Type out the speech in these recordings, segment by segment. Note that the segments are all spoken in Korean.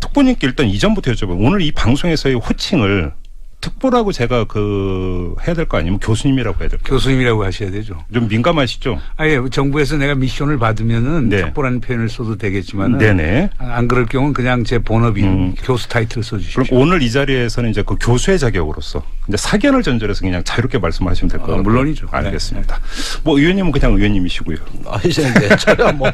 특보님께 일단 이전부터 여쭤봐요. 오늘 이 방송에서의 호칭을 특보라고 제가 해야 될 거 아니면 교수님이라고 해야 될까요? 교수님이라고 하셔야 되죠. 좀 민감하시죠? 예. 정부에서 내가 미션을 받으면은 네. 특보라는 표현을 써도 되겠지만은 네네. 안 그럴 경우는 그냥 제 본업인 교수 타이틀을 써주십시오. 그럼 오늘 이 자리에서는 이제 그 교수의 자격으로서 이제 사견을 전제로 해서 그냥 자유롭게 말씀하시면 될 것 같아요. 물론이죠. 알겠습니다. 뭐 의원님은 그냥 의원님이시고요. 이제 저야 뭐.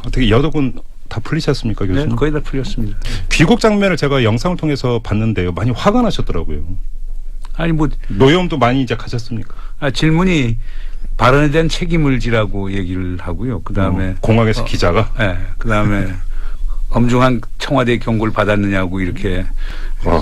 어떻게 여덕은 다 풀리셨습니까, 교수님? 네, 거의 다 풀렸습니다. 귀국 장면을 제가 영상을 통해서 봤는데요. 많이 화가 나셨더라고요. 아니 뭐 노여움도 많이 이제 가셨습니까? 질문이 발언에 대한 책임을 지라고 얘기를 하고요. 그 다음에 공항에서 기자가. 네, 그 다음에 엄중한 청와대 경고를 받았느냐고 이렇게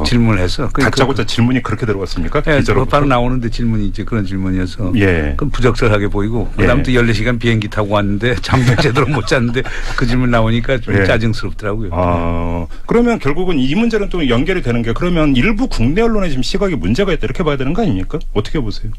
질문을 해서 다짜고짜 질문이 그렇게 들어갔습니까? 네, 기자로 바로 나오는데 질문이 이제 그런 질문이어서 예. 그건 부적절하게 보이고 그다음 또 14시간 비행기 타고 왔는데 잠도 제대로 못 잤는데 그 질문 나오니까 좀 짜증스럽더라고요. 그러면 결국은 이 문제는 또 연결이 되는 게 그러면 일부 국내 언론에 지금 시각에 문제가 있다 이렇게 봐야 되는 거 아닙니까? 어떻게 보세요?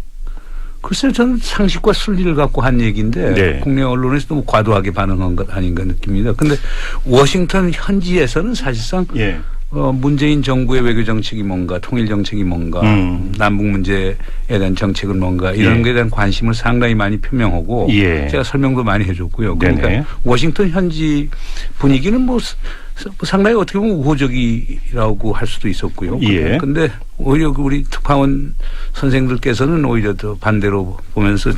글쎄요, 저는 상식과 순리를 갖고 한 얘기인데 네. 국내 언론에서 너무 과도하게 반응한 것 아닌가 느낍니다. 그런데 워싱턴 현지에서는 사실상 예. 문재인 정부의 외교 정책이 뭔가, 통일 정책이 뭔가, 남북 문제에 대한 정책은 뭔가 이런 것에 대한 관심을 상당히 많이 표명하고 제가 설명도 많이 해줬고요. 그러니까 네네. 워싱턴 현지 분위기는 뭐 상당히 어떻게 보면 우호적이라고 할 수도 있었고요. 그런데 오히려 우리 특파원 선생들께서는 오히려 더 반대로 보면서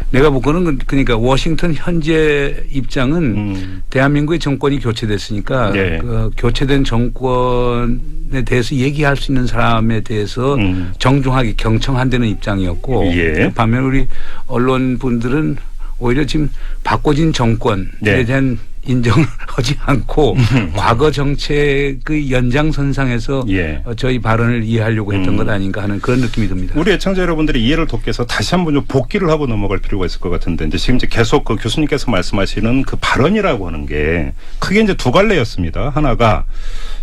내가 보고는 그러니까 워싱턴 현재 입장은 대한민국의 정권이 교체됐으니까 그 교체된 정권에 대해서 얘기할 수 있는 사람에 대해서 정중하게 경청한다는 입장이었고 반면 우리 언론 분들은 오히려 지금 바꿔진 정권에 대한 인정을 하지 않고 과거 정책의 연장선상에서 저희 발언을 이해하려고 했던 것 아닌가 하는 그런 느낌이 듭니다. 우리 애청자 여러분들이 이해를 돕기 위해서 다시 한번 좀 복기를 하고 넘어갈 필요가 있을 것 같은데 이제 지금 이제 계속 그 교수님께서 말씀하시는 그 발언이라고 하는 게 크게 이제 두 갈래였습니다. 하나가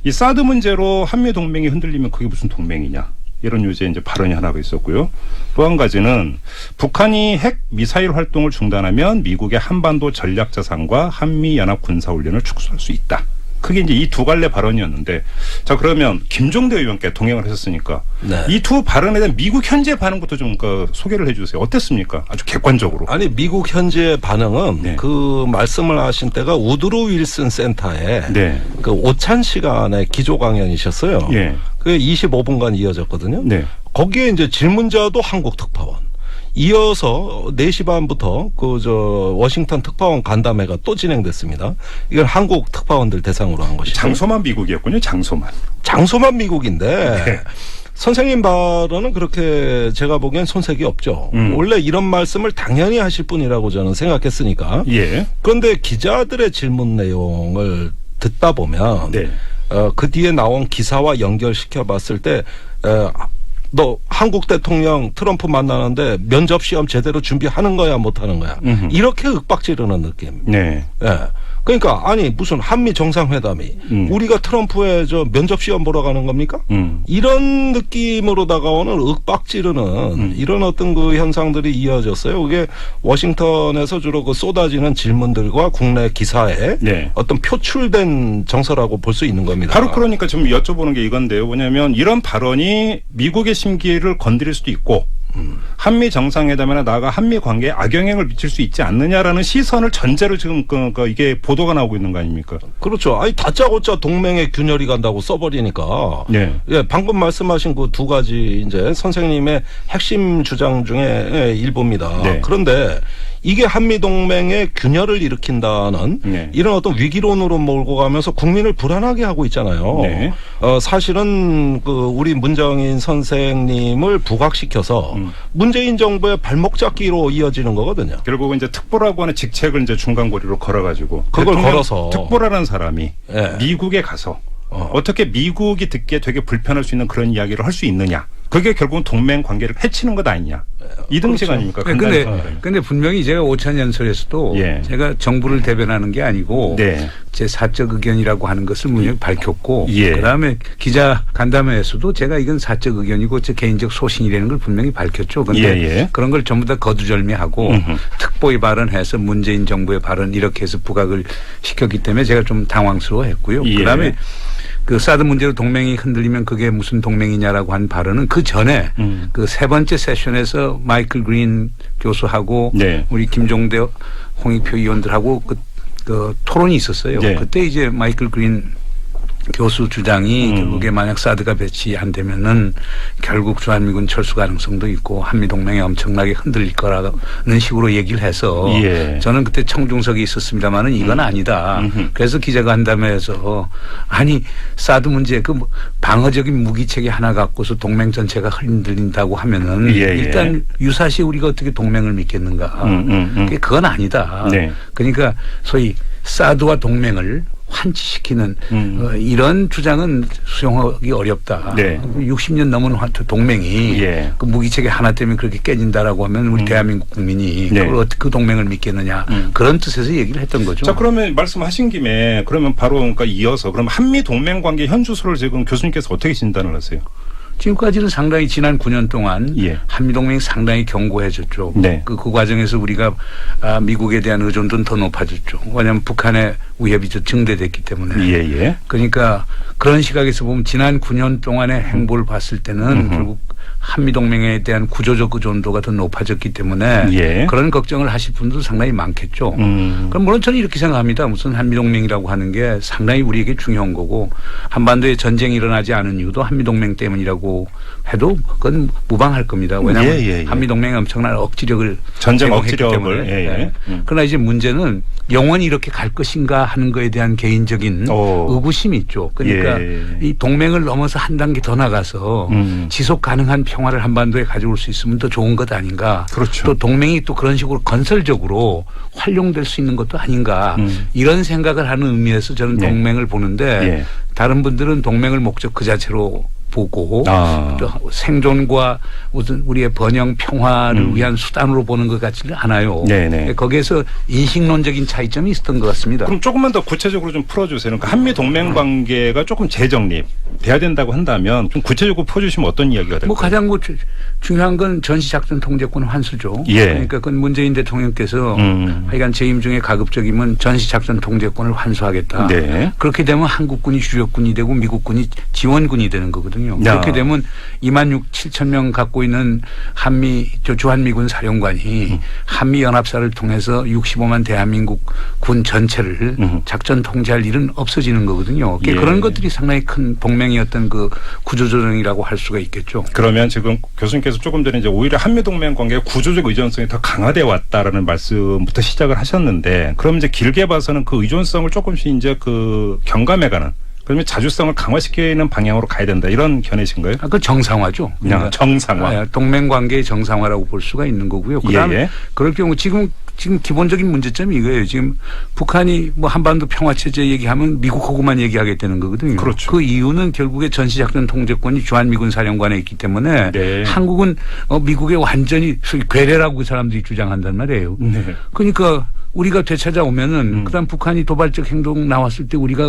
이 사드 문제로 한미 동맹이 흔들리면 그게 무슨 동맹이냐. 이런 유지의 이제 발언이 하나가 있었고요. 또 한 가지는 북한이 핵 미사일 활동을 중단하면 미국의 한반도 전략 자산과 한미 연합 군사 훈련을 축소할 수 있다. 그게 이제 이 두 갈래 발언이었는데 자 그러면 김종대 의원께 동행을 하셨으니까 이 두 발언에 대한 미국 현재 반응부터 좀 소개를 해 주세요. 어땠습니까? 아주 객관적으로. 아니 미국 현재 반응은 그 말씀을 하신 때가 우드로 윌슨 센터에 그 오찬 시간에 기조 강연이셨어요. 그게 25분간 이어졌거든요. 거기에 이제 질문자도 한국 특파원. 이어서 4시 반부터 워싱턴 특파원 간담회가 또 진행됐습니다. 이건 한국 특파원들 대상으로 한 것이죠. 장소만 미국이었군요. 장소만 미국인데 선생님 발언은 그렇게 제가 보기엔 손색이 없죠. 원래 이런 말씀을 당연히 하실 분이라고 저는 생각했으니까. 그런데 기자들의 질문 내용을 듣다 보면 그 뒤에 나온 기사와 연결시켜 봤을 때 너 한국 대통령 트럼프 만나는데 면접 시험 제대로 준비하는 거야 못하는 거야 이렇게 윽박지르는 느낌. 그러니까 아니 무슨 한미 정상회담이 우리가 트럼프의 면접 시험 보러 가는 겁니까? 이런 느낌으로 다가오는 윽박지르는 이런 어떤 그 현상들이 이어졌어요. 그게 워싱턴에서 주로 그 쏟아지는 질문들과 국내 기사에 어떤 표출된 정서라고 볼 수 있는 겁니다. 바로 그러니까 좀 여쭤보는 게 이건데요. 뭐냐면 이런 발언이 미국의 심기를 건드릴 수도 있고 한미 정상회담이나 나아가 한미 관계에 악영향을 미칠 수 있지 않느냐라는 시선을 전제로 지금 이게 보도가 나오고 있는 거 아닙니까? 그렇죠. 아니 다짜고짜 동맹에 균열이 간다고 써버리니까. 방금 말씀하신 그 두 가지 이제 선생님의 핵심 주장 중에 일부입니다. 그런데 이게 한미 동맹의 균열을 일으킨다는 이런 어떤 위기론으로 몰고 가면서 국민을 불안하게 하고 있잖아요. 사실은 우리 문정인 선생님을 부각시켜서 문재인 정부의 발목 잡기로 이어지는 거거든요. 결국은 이제 특보라고 하는 직책을 이제 중간고리로 걸어가지고 그걸 걸어서 특보라는 사람이 미국에 가서 어떻게 미국이 듣기에 되게 불편할 수 있는 그런 이야기를 할 수 있느냐. 그게 결국은 동맹 관계를 해치는 것 아니냐. 이등식 그렇죠. 아닙니까? 근데 분명히 제가 오찬연설에서도 예. 제가 정부를 대변하는 게 아니고 네. 제 사적 의견이라고 하는 것을 분명히 밝혔고 예. 그다음에 기자 간담회에서도 제가 이건 사적 의견이고 제 개인적 소신이라는 걸 분명히 밝혔죠. 그런데 예. 그런 걸 전부 다 거두절미하고 특보의 발언해서 문재인 정부의 발언 이렇게 해서 부각을 시켰기 때문에 제가 좀 당황스러워했고요. 예. 그다음에 그 사드 문제로 동맹이 흔들리면 그게 무슨 동맹이냐라고 한 발언은 그 전에 그 세 번째 세션에서 마이클 그린 교수하고 네. 우리 김종대 홍익표 의원들하고 그 토론이 있었어요. 네. 그때 이제 마이클 그린 교수 주장이 결국에 만약 사드가 배치 안 되면은 결국 주한미군 철수 가능성도 있고 한미동맹이 엄청나게 흔들릴 거라는 식으로 얘기를 해서 예. 저는 그때 청중석에 있었습니다만은 이건 아니다. 그래서 기자간담회에서 아니 사드 문제 그 방어적인 무기체계 하나 갖고서 동맹 전체가 흔들린다고 하면은 예. 일단 유사시 우리가 어떻게 동맹을 믿겠는가. 그건 아니다. 네. 그러니까 소위 사드와 동맹을 환치시키는 이런 주장은 수용하기 어렵다. 네. 60년 넘은 동맹이 예. 그 무기체계 하나 때문에 그렇게 깨진다라고 하면 우리 대한민국 국민이 네. 그걸 어떻게 그 동맹을 믿겠느냐 그런 뜻에서 얘기를 했던 거죠. 자, 그러면 말씀하신 김에 그러면 바로 그러니까 이어서 그럼 한미 동맹 관계 현주소를 지금 교수님께서 어떻게 진단을 하세요? 지금까지는 상당히 지난 9년 동안 예. 한미동맹이 상당히 견고해졌죠. 네. 그 과정에서 우리가 미국에 대한 의존도는 더 높아졌죠. 왜냐하면 북한의 위협이 증대됐기 때문에. 예. 그러니까 그런 시각에서 보면 지난 9년 동안의 행보를 봤을 때는 결국 한미동맹에 대한 구조적 의존도가 더 높아졌기 때문에 예. 그런 걱정을 하실 분들도 상당히 많겠죠. 그럼 물론 저는 이렇게 생각합니다. 무슨 한미동맹이라고 하는 게 상당히 우리에게 중요한 거고 한반도에 전쟁이 일어나지 않은 이유도 한미동맹 때문이라고 해도 그건 무방할 겁니다. 왜냐하면 예. 한미동맹이 엄청난 억지력을 전쟁 제공했기 억지력을. 때문에. 예. 네. 그러나 이제 문제는 영원히 이렇게 갈 것인가 하는 거에 대한 개인적인 의구심이 있죠. 그러니까 이 동맹을 넘어서 한 단계 더 나가서 지속 가능한 평화를 한반도에 가져올 수 있으면 더 좋은 것 아닌가. 그렇죠. 또 동맹이 또 그런 식으로 건설적으로 활용될 수 있는 것도 아닌가. 이런 생각을 하는 의미에서 저는 동맹을 보는데 다른 분들은 동맹을 목적 그 자체로 보고 또 생존과 무슨 우리의 번영 평화를 위한 수단으로 보는 것 같지는 않아요. 네네. 거기에서 인식론적인 차이점이 있었던 것 같습니다. 그럼 조금만 더 구체적으로 좀 풀어주세요. 그러니까 한미 동맹 관계가 조금 재정립돼야 된다고 한다면 좀 구체적으로 풀어주시면 어떤 이야기가 될까요? 가장 중요한 건 전시작전 통제권 환수죠. 예. 그러니까 그건 문재인 대통령께서 하여간 재임 중에 가급적이면 전시작전 통제권을 환수하겠다. 네. 그렇게 되면 한국군이 주력군이 되고 미국군이 지원군이 되는 거거든요. 그렇게 되면 2만 7천 명 갖고 있는 주한미군 사령관이 한미연합사를 통해서 65만 대한민국 군 전체를 작전 통제할 일은 없어지는 거거든요. 예. 그런 것들이 상당히 큰 동맹이었던 그 구조조정이라고 할 수가 있겠죠. 그러면 지금 교수님께서 조금 전에 이제 오히려 한미동맹 관계의 구조적 의존성이 더 강화되어 왔다라는 말씀부터 시작을 하셨는데 그럼 이제 길게 봐서는 그 의존성을 조금씩 이제 그 경감해가는 그러면 자주성을 강화시키는 방향으로 가야 된다 이런 견해신가요? 그 정상화죠. 그냥 정상화. 동맹 관계의 정상화라고 볼 수가 있는 거고요. 그다음에 그럴 경우 지금 기본적인 문제점이 이거예요. 지금 북한이 뭐 한반도 평화 체제 얘기하면 미국하고만 얘기하게 되는 거거든요. 그렇죠. 그 이유는 결국에 전시작전 통제권이 주한미군 사령관에 있기 때문에 한국은 미국의 완전히 괴뢰라고 그 사람들이 주장한단 말이에요. 그러니까 우리가 되찾아오면은 그다음 북한이 도발적 행동 나왔을 때 우리가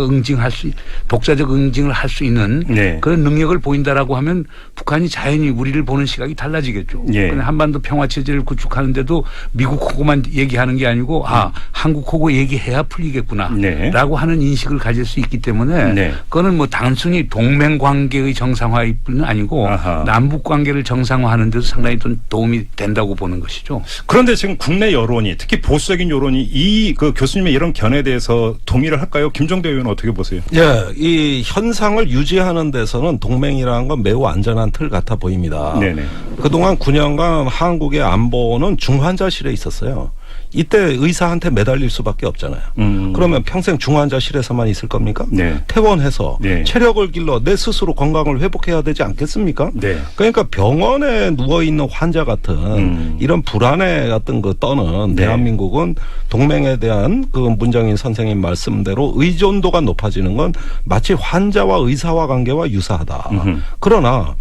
독자적 응징을 할 수 있는 그런 능력을 보인다라고 하면 북한이 자연히 우리를 보는 시각이 달라지겠죠. 한반도 평화 체제를 구축하는데도 미국하고만 얘기하는 게 아니고 한국하고 얘기해야 풀리겠구나라고 하는 인식을 가질 수 있기 때문에 그거는 뭐 단순히 동맹 관계의 정상화일 뿐은 아니고 남북 관계를 정상화하는 데도 상당히 도움이 된다고 보는 것이죠. 그런데 지금 국내 여론이 특히 보수적인 여론이 이 그 교수님의 이런 견해에 대해서 동의를 할까요? 김종대 의원은 어떻게 보세요? 예, 이 현상을 유지하는 데서는 동맹이라는 건 매우 안전한 틀 같아 보입니다. 그동안 9년간 한국의 안보는 중환자실에 있었어요. 이때 의사한테 매달릴 수밖에 없잖아요. 그러면 평생 중환자실에서만 있을 겁니까? 퇴원해서 체력을 길러 내 스스로 건강을 회복해야 되지 않겠습니까? 그러니까 병원에 누워있는 환자 같은 이런 불안해 같은 거 떠는 대한민국은 동맹에 대한 그 문정인 선생님 말씀대로 의존도가 높아지는 건 마치 환자와 의사와 관계와 유사하다. 그러나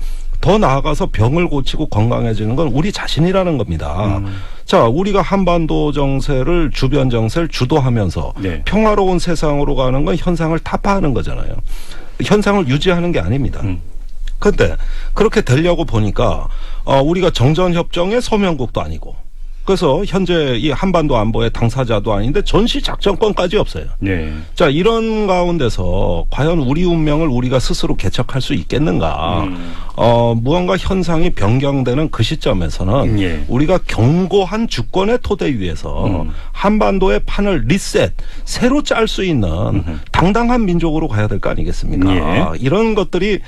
더 나아가서 병을 고치고 건강해지는 건 우리 자신이라는 겁니다. 자, 우리가 한반도 정세를 주변 정세를 주도하면서 네. 평화로운 세상으로 가는 건 현상을 타파하는 거잖아요. 현상을 유지하는 게 아닙니다. 그런데 그렇게 되려고 보니까 우리가 정전협정의 서명국도 아니고 그래서 현재 이 한반도 안보의 당사자도 아닌데 전시 작전권까지 없어요. 네. 자, 이런 가운데서 과연 우리 운명을 우리가 스스로 개척할 수 있겠는가? 무언가 현상이 변경되는 그 시점에서는 예. 우리가 견고한 주권의 토대 위에서 한반도의 판을 리셋, 새로 짤 수 있는 당당한 민족으로 가야 될 거 아니겠습니까? 예. 이런 것들이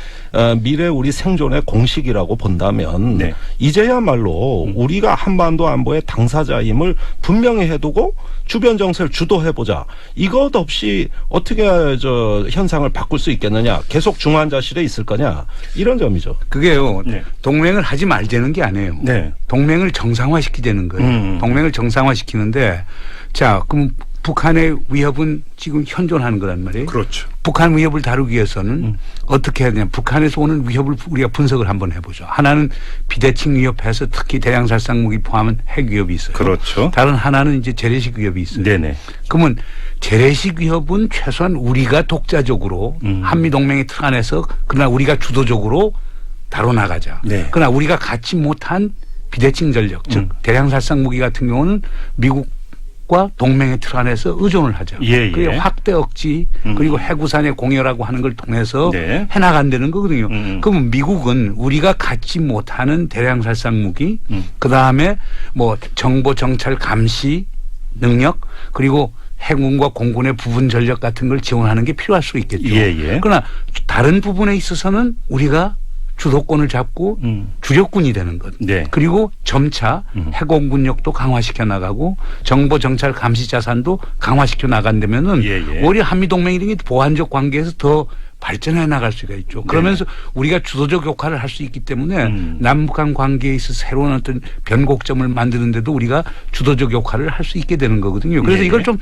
미래 우리 생존의 공식이라고 본다면 네. 이제야말로 우리가 한반도 안보의 당사자임을 분명히 해두고 주변 정세를 주도해보자. 이것 없이 어떻게 현상을 바꿀 수 있겠느냐. 계속 중환자실에 있을 거냐. 이런 점이죠. 그게요. 네. 동맹을 하지 말자는 게 아니에요. 네. 동맹을 정상화시키자는 거예요. 동맹을 정상화시키는데 자 그럼 북한의 위협은 지금 현존하는 거란 말이에요. 그렇죠. 북한 위협을 다루기 위해서는 어떻게 해야 되냐. 북한에서 오는 위협을 우리가 분석을 한번 해보죠. 하나는 비대칭 위협해서 특히 대량살상 무기 포함한 핵 위협이 있어요. 그렇죠. 다른 하나는 이제 재래식 위협이 있어요. 네네. 그러면 재래식 위협은 최소한 우리가 독자적으로 한미동맹의 틀 안에서 그러나 우리가 주도적으로 다뤄나가자. 네. 그러나 우리가 갖지 못한 비대칭 전력 즉 대량살상 무기 같은 경우는 미국과 동맹의 틀 안에서 의존을 하죠. 예, 예. 그리고 확대 억지 그리고 해구산의 공여라고 하는 걸 통해서 네. 해나간다는 거거든요. 그러면 미국은 우리가 갖지 못하는 대량살상 무기 그다음에 뭐 정보 정찰 감시 능력 그리고 해군과 공군의 부분 전력 같은 걸 지원하는 게 필요할 수 있겠죠. 예, 예. 그러나 다른 부분에 있어서는 우리가 주도권을 잡고 주력군이 되는 것. 네. 그리고 점차 해공군력도 강화시켜 나가고 정보 정찰 감시 자산도 강화시켜 나간다면은 오히려 한미동맹이 보완적 관계에서 더 발전해 나갈 수가 있죠. 그러면서 우리가 주도적 역할을 할 수 있기 때문에 남북한 관계에 있어서 새로운 어떤 변곡점을 만드는데도 우리가 주도적 역할을 할 수 있게 되는 거거든요. 그래서 이걸 좀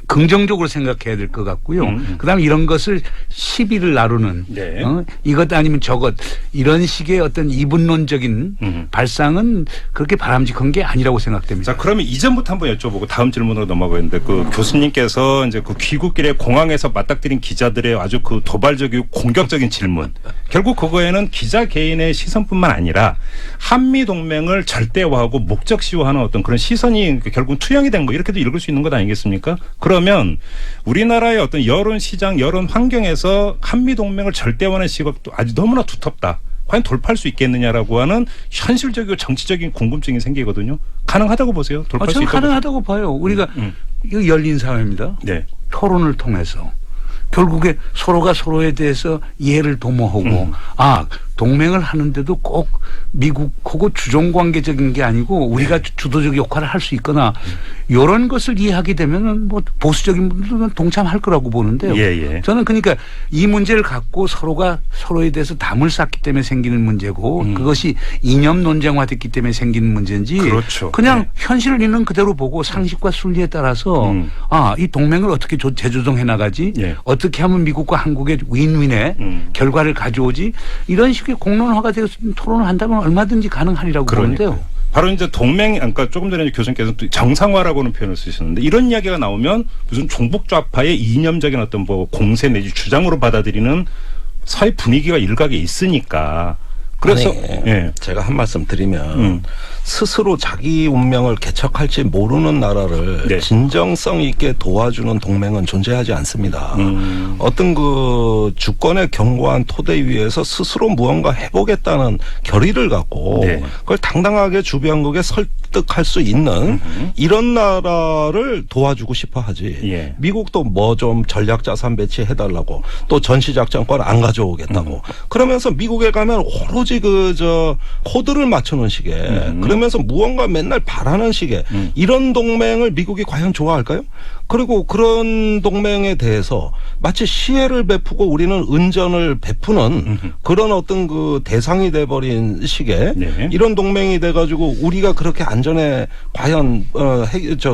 긍정적으로 생각해야 될 것 같고요. 그다음에 이런 것을 시비를 나누는 네. 이것 아니면 저것 이런 식의 어떤 이분론적인 발상은 그렇게 바람직한 게 아니라고 생각됩니다. 자, 그러면 이전부터 한번 여쭤보고 다음 질문으로 넘어가는데 그 교수님께서 이제 그 귀국길에 공항에서 맞닥뜨린 기자들의 아주 그 도발적이고 공격적인 질문. 결국 그거에는 기자 개인의 시선뿐만 아니라 한미 동맹을 절대화하고 목적시화하는 어떤 그런 시선이 결국 투영이 된 거 이렇게도 읽을 수 있는 것 아니겠습니까? 그러면 우리나라의 어떤 여론 시장, 여론 환경에서 한미동맹을 절대화하는 시각도 아주 너무나 두텁다. 과연 돌파할 수 있겠느냐라고 하는 현실적이고 정치적인 궁금증이 생기거든요. 가능하다고 보세요? 돌파할 수 저는 있다고 가능하다고 봐요. 우리가 이거 열린 사회입니다. 네. 토론을 통해서. 결국에 서로가 서로에 대해서 이해를 도모하고 동맹을 하는데도 꼭 미국하고 주종관계적인 게 아니고 우리가 주도적 역할을 할 수 있거나 이런 것을 이해하게 되면 뭐 보수적인 분들은 동참할 거라고 보는데요. 예. 저는 그러니까 이 문제를 갖고 서로가 서로에 대해서 담을 쌓기 때문에 생기는 문제고 그것이 이념 논쟁화됐기 때문에 생기는 문제인지 그렇죠. 그냥 현실을 있는 그대로 보고 상식과 순리에 따라서 이 동맹을 어떻게 재조정해 나가지 어떻게 하면 미국과 한국의 윈윈의 결과를 가져오지 이런 식의 공론화가 되어 토론을 한다면 얼마든지 가능하리라고 보는데요. 바로 이제 동맹, 그러니까 조금 전에 교수님께서 정상화라고는 표현을 쓰셨는데 이런 이야기가 나오면 무슨 종북 좌파의 이념적인 어떤 뭐 공세 내지 주장으로 받아들이는 사회 분위기가 일각에 있으니까. 그래서 제가 한 말씀 드리면 스스로 자기 운명을 개척할지 모르는 나라를 진정성 있게 도와주는 동맹은 존재하지 않습니다. 어떤 그 주권의 견고한 토대 위에서 스스로 무언가 해보겠다는 결의를 갖고 그걸 당당하게 주변국에 설득할 수 있는 이런 나라를 도와주고 싶어 하지. 미국도 뭐 좀 전략 자산 배치해달라고 또 전시작전권 안 가져오겠다고 그러면서 미국에 가면 오로지 코드를 맞추는 식의 그러면서 무언가 맨날 바라는 식의 이런 동맹을 미국이 과연 좋아할까요? 그리고 그런 동맹에 대해서 마치 시혜를 베푸고 우리는 은전을 베푸는 그런 어떤 그 대상이 돼버린 식의 이런 동맹이 돼가지고 우리가 그렇게 안전에 과연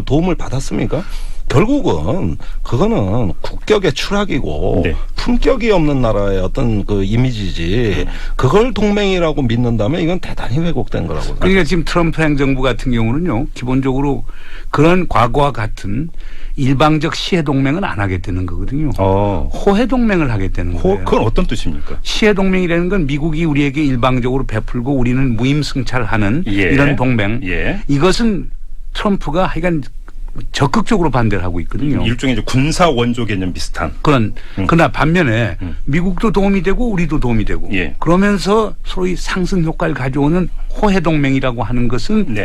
도움을 받았습니까? 결국은 그거는 국격의 추락이고 네. 품격이 없는 나라의 어떤 그 이미지지 그걸 동맹이라고 믿는다면 이건 대단히 왜곡된 거라고. 그러니까 지금 트럼프 행정부 같은 경우는요, 기본적으로 그런 과거와 같은 일방적 시해 동맹은 안 하겠다는 거거든요. 호해 동맹을 하겠다는 거예요. 그건 어떤 뜻입니까? 시해 동맹이라는 건 미국이 우리에게 일방적으로 베풀고 우리는 무임승차하는 이런 동맹. 이것은 트럼프가 하여간 적극적으로 반대를 하고 있거든요. 일종의 이제 군사 원조 개념 비슷한. 그러나 반면에 미국도 도움이 되고 우리도 도움이 되고 그러면서 소위 상승 효과를 가져오는 호해 동맹이라고 하는 것은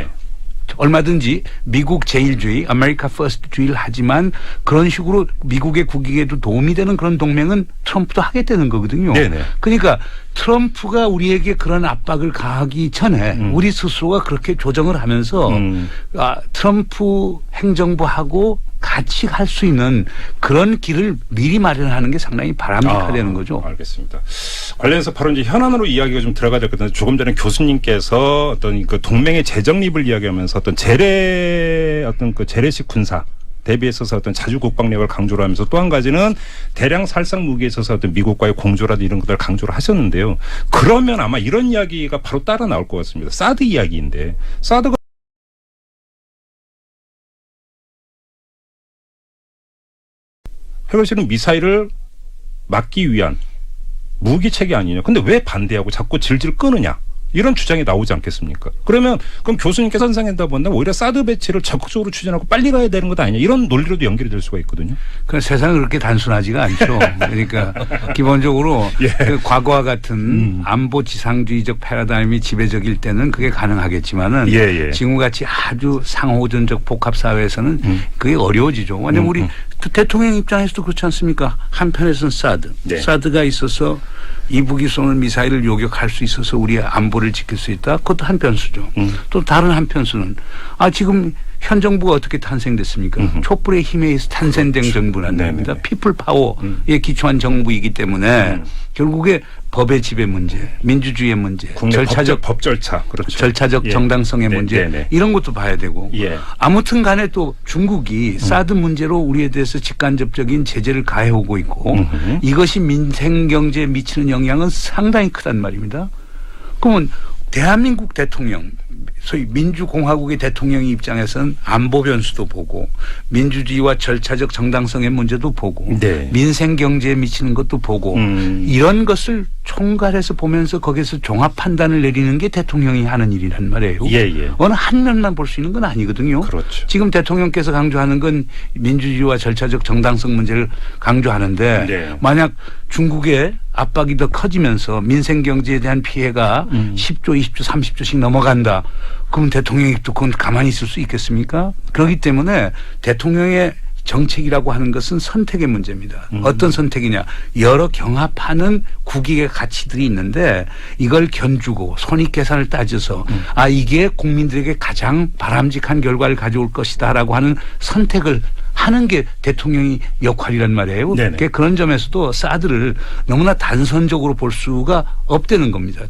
얼마든지 미국 제일주의, 아메리카 퍼스트주의를 하지만 그런 식으로 미국의 국익에도 도움이 되는 그런 동맹은 트럼프도 하겠다는 거거든요. 그러니까 트럼프가 우리에게 그런 압박을 가하기 전에 우리 스스로가 그렇게 조정을 하면서 트럼프 행정부하고 같이 갈 수 있는 그런 길을 미리 마련하는 게 상당히 바람직하다는 거죠. 알겠습니다. 관련해서 바로 이제 현안으로 이야기가 좀 들어가야 될 것 같은데 조금 전에 교수님께서 어떤 그 동맹의 재정립을 이야기하면서 어떤 재래식 군사 대비에 있어서 어떤 자주 국방력을 강조를 하면서 또 한 가지는 대량 살상 무기에 있어서 어떤 미국과의 공조라든지 이런 것들을 강조를 하셨는데요. 그러면 아마 이런 이야기가 바로 따라 나올 것 같습니다. 사드 이야기인데 사드가 핵을 미사일을 막기 위한 무기체계 아니냐. 근데 왜 반대하고 자꾸 질질 끄느냐. 이런 주장이 나오지 않겠습니까? 그럼 교수님께서 선상한다 본다면 오히려 사드 배치를 적극적으로 추진하고 빨리 가야 되는 것 아니냐. 이런 논리로도 연결이 될 수가 있거든요. 세상은 그렇게 단순하지가 않죠. 그러니까 기본적으로 그 과거와 같은 안보 지상주의적 패러다임이 지배적일 때는 그게 가능하겠지만은 지금같이 아주 상호전적 복합 사회에서는 그게 어려워지죠. 왜냐하면 우리 대통령 입장에서도 그렇지 않습니까? 한편에서는 사드가 있어서 이북이 쏘는 미사일을 요격할 수 있어서 우리의 안보를 지킬 수 있다. 그것도 한 편수죠. 또 다른 한 편수는 지금 현 정부가 어떻게 탄생됐습니까? 촛불의 힘에 의해서 탄생된 정부는 아닙니다. 피플 파워에 기초한 정부이기 때문에 결국에 법의 지배 문제, 민주주의의 문제, 법 절차, 그렇죠. 절차적 정당성의 문제 이런 것도 봐야 되고 아무튼 간에 또 중국이 사드 문제로 우리에 대해서 직간접적인 제재를 가해오고 있고 이것이 민생 경제에 미치는 영향은 상당히 크단 말입니다. 그러면 대한민국 대통령 소위 민주공화국의 대통령의 입장에서는 안보 변수도 보고 민주주의와 절차적 정당성의 문제도 보고 민생 경제에 미치는 것도 보고 이런 것을 총괄해서 보면서 거기서 종합 판단을 내리는 게 대통령이 하는 일이란 말이에요. 어느 한 면만 볼 수 있는 건 아니거든요. 그렇죠. 지금 대통령께서 강조하는 건 민주주의와 절차적 정당성 문제를 강조하는데 만약 중국의 압박이 더 커지면서 민생 경제에 대한 피해가 10조, 20조, 30조씩 넘어간다. 그럼 대통령이 또 그건 가만히 있을 수 있겠습니까? 그렇기 때문에 대통령의 정책이라고 하는 것은 선택의 문제입니다. 어떤 선택이냐. 여러 경합하는 국익의 가치들이 있는데 이걸 견주고 손익계산을 따져서 이게 국민들에게 가장 바람직한 결과를 가져올 것이다라고 하는 선택을 하는 게 대통령의 역할이란 말이에요. 그런 점에서도 사드를 너무나 단선적으로 볼 수가 없다는 겁니다.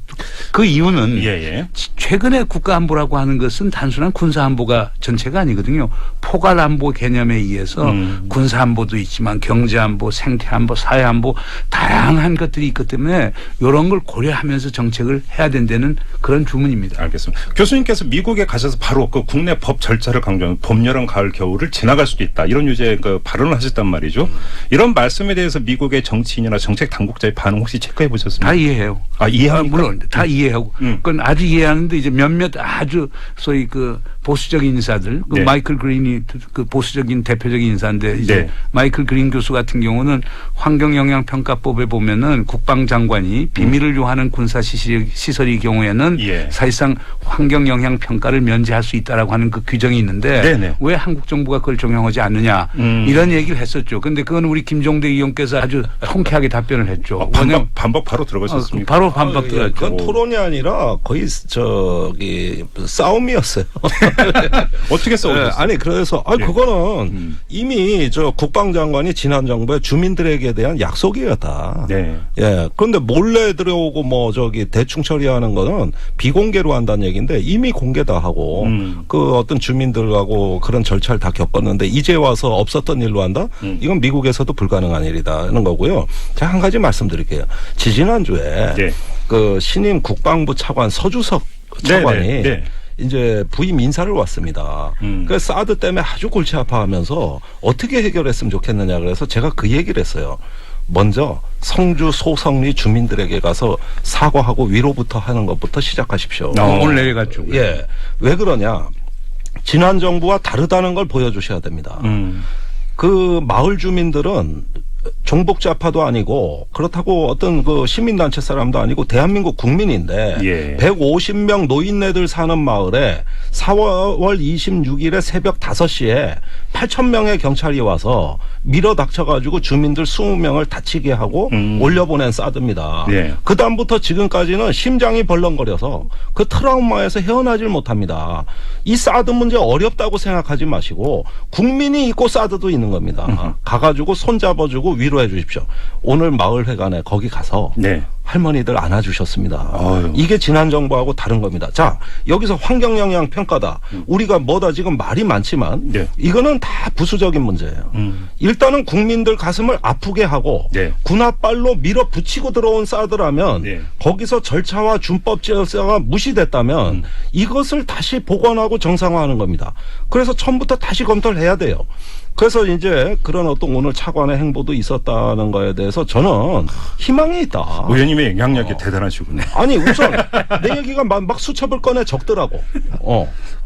그 이유는 최근에 국가안보라고 하는 것은 단순한 군사안보가 전체가 아니거든요. 포괄안보 개념에 의해서 군사안보도 있지만 경제안보, 생태안보, 사회안보 다양한 것들이 있기 때문에 이런 걸 고려하면서 정책을 해야 된다는 그런 주문입니다. 알겠습니다. 교수님께서 미국에 가셔서 바로 그 국내 법 절차를 강조하는 봄, 여름, 가을, 겨울을 지나갈 수도 있다. 이런 유죄의 그 발언을 하셨단 말이죠. 이런 말씀에 대해서 미국의 정치인이나 정책 당국자의 반응 혹시 체크해 보셨습니까? 다 이해해요. 이해합니까? 물론 다 이해하고 그건 아주 이해하는데 이제 몇몇 아주 소위 그 보수적인 인사들 마이클 그린이 그 보수적인 대표적인 인사인데 이제 마이클 그린 교수 같은 경우는 환경영향평가법에 보면은 국방장관이 비밀을 요하는 군사시설의 경우에는 사실상 환경영향평가를 면제할 수 있다라고 하는 그 규정이 있는데 왜 한국 정부가 그걸 적용하지 않느냐 이런 얘기를 했었죠. 그런데 그건 우리 김종대 의원께서 아주 통쾌하게 답변을 했죠. 반박 바로 들어가셨습니까? 바로 반박 들어갔죠. 그건 토론이 아니라 거의 싸움이었어요. 어떻게 써오셨어요? 아니 그래서 그거는 이미 저 국방장관이 지난 정부에 주민들에게 대한 약속이었다. 네. 예. 그런데 몰래 들어오고 뭐 저기 대충 처리하는 거는 비공개로 한다는 얘기인데 이미 공개다 하고 그 어떤 주민들하고 그런 절차를 다 겪었는데 이제 와서 없었던 일로 한다? 이건 미국에서도 불가능한 일이다는 거고요. 제가 한 가지 말씀드릴게요. 지지난주에 네. 그 신임 국방부 차관 서주석 차관이 이제 부임 인사를 왔습니다. 그래서 사드 때문에 아주 골치 아파하면서 어떻게 해결했으면 좋겠느냐 그래서 제가 그 얘기를 했어요. 먼저 성주 소성리 주민들에게 가서 사과하고 위로부터 하는 것부터 시작하십시오. 오늘 내려가지고. 예. 왜 그러냐. 지난 정부와 다르다는 걸 보여주셔야 됩니다. 그 마을 주민들은 종북좌파도 아니고 그렇다고 어떤 그 시민단체 사람도 아니고 대한민국 국민인데 150명 노인네들 사는 마을에 4월 26일에 새벽 5시에 8,000명의 경찰이 와서 밀어 닥쳐가지고 주민들 20명을 다치게 하고 올려보낸 사드입니다. 그 다음부터 지금까지는 심장이 벌렁거려서 그 트라우마에서 헤어나질 못합니다. 이 사드 문제 어렵다고 생각하지 마시고 국민이 있고 사드도 있는 겁니다. 가가지고 손잡아주고 위로해 주십시오. 오늘 마을회관에 거기 가서 할머니들 안아주셨습니다. 이게 지난 정부하고 다른 겁니다. 자, 여기서 환경영향 평가다. 우리가 뭐다 지금 말이 많지만 이거는 다 부수적인 문제예요. 일단은 국민들 가슴을 아프게 하고 군홧발로 밀어붙이고 들어온 사드라면 거기서 절차와 준법 절차가 무시됐다면 이것을 다시 복원하고 정상화하는 겁니다. 그래서 처음부터 다시 검토를 해야 돼요. 그래서 이제 그런 어떤 오늘 차관의 행보도 있었다는 거에 대해서 저는 희망이 있다. 의원님의 영향력이 대단하시군요. 아니 우선 내 얘기가 막 수첩을 꺼내 적더라고.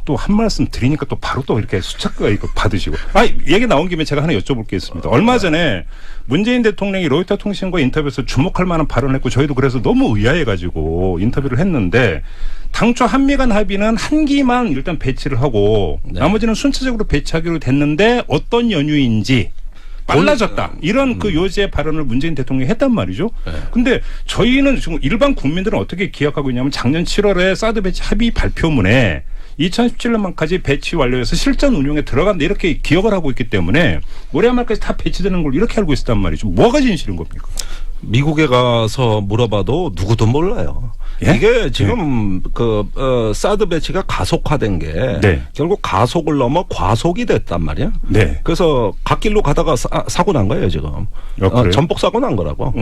또 한 말씀 드리니까 또 바로 또 이렇게 수첩가 이거 받으시고. 얘기 나온 김에 제가 하나 여쭤볼 게 있습니다. 얼마 전에 문재인 대통령이 로이터 통신과 인터뷰에서 주목할 만한 발언을 했고 저희도 그래서 너무 의아해가지고 인터뷰를 했는데 당초 한미 간 합의는 한 기만 일단 배치를 하고 나머지는 순차적으로 배치하기로 됐는데 어떤 연유인지 빨라졌다. 이런 그 요지의 발언을 문재인 대통령이 했단 말이죠. 근데 저희는 지금 일반 국민들은 어떻게 기억하고 있냐면 작년 7월에 사드 배치 합의 발표문에 2017년만까지 배치 완료해서 실전 운용에 들어간다 이렇게 기억을 하고 있기 때문에 올해 말까지 다 배치되는 걸 이렇게 알고 있었단 말이죠. 뭐가 진실인 겁니까? 미국에 가서 물어봐도 누구도 몰라요. 이게 지금 사드 배치가 가속화된 게 결국 가속을 넘어 과속이 됐단 말이야. 그래서 갓길로 가다가 사고 난 거예요 지금. 전복 사고 난 거라고.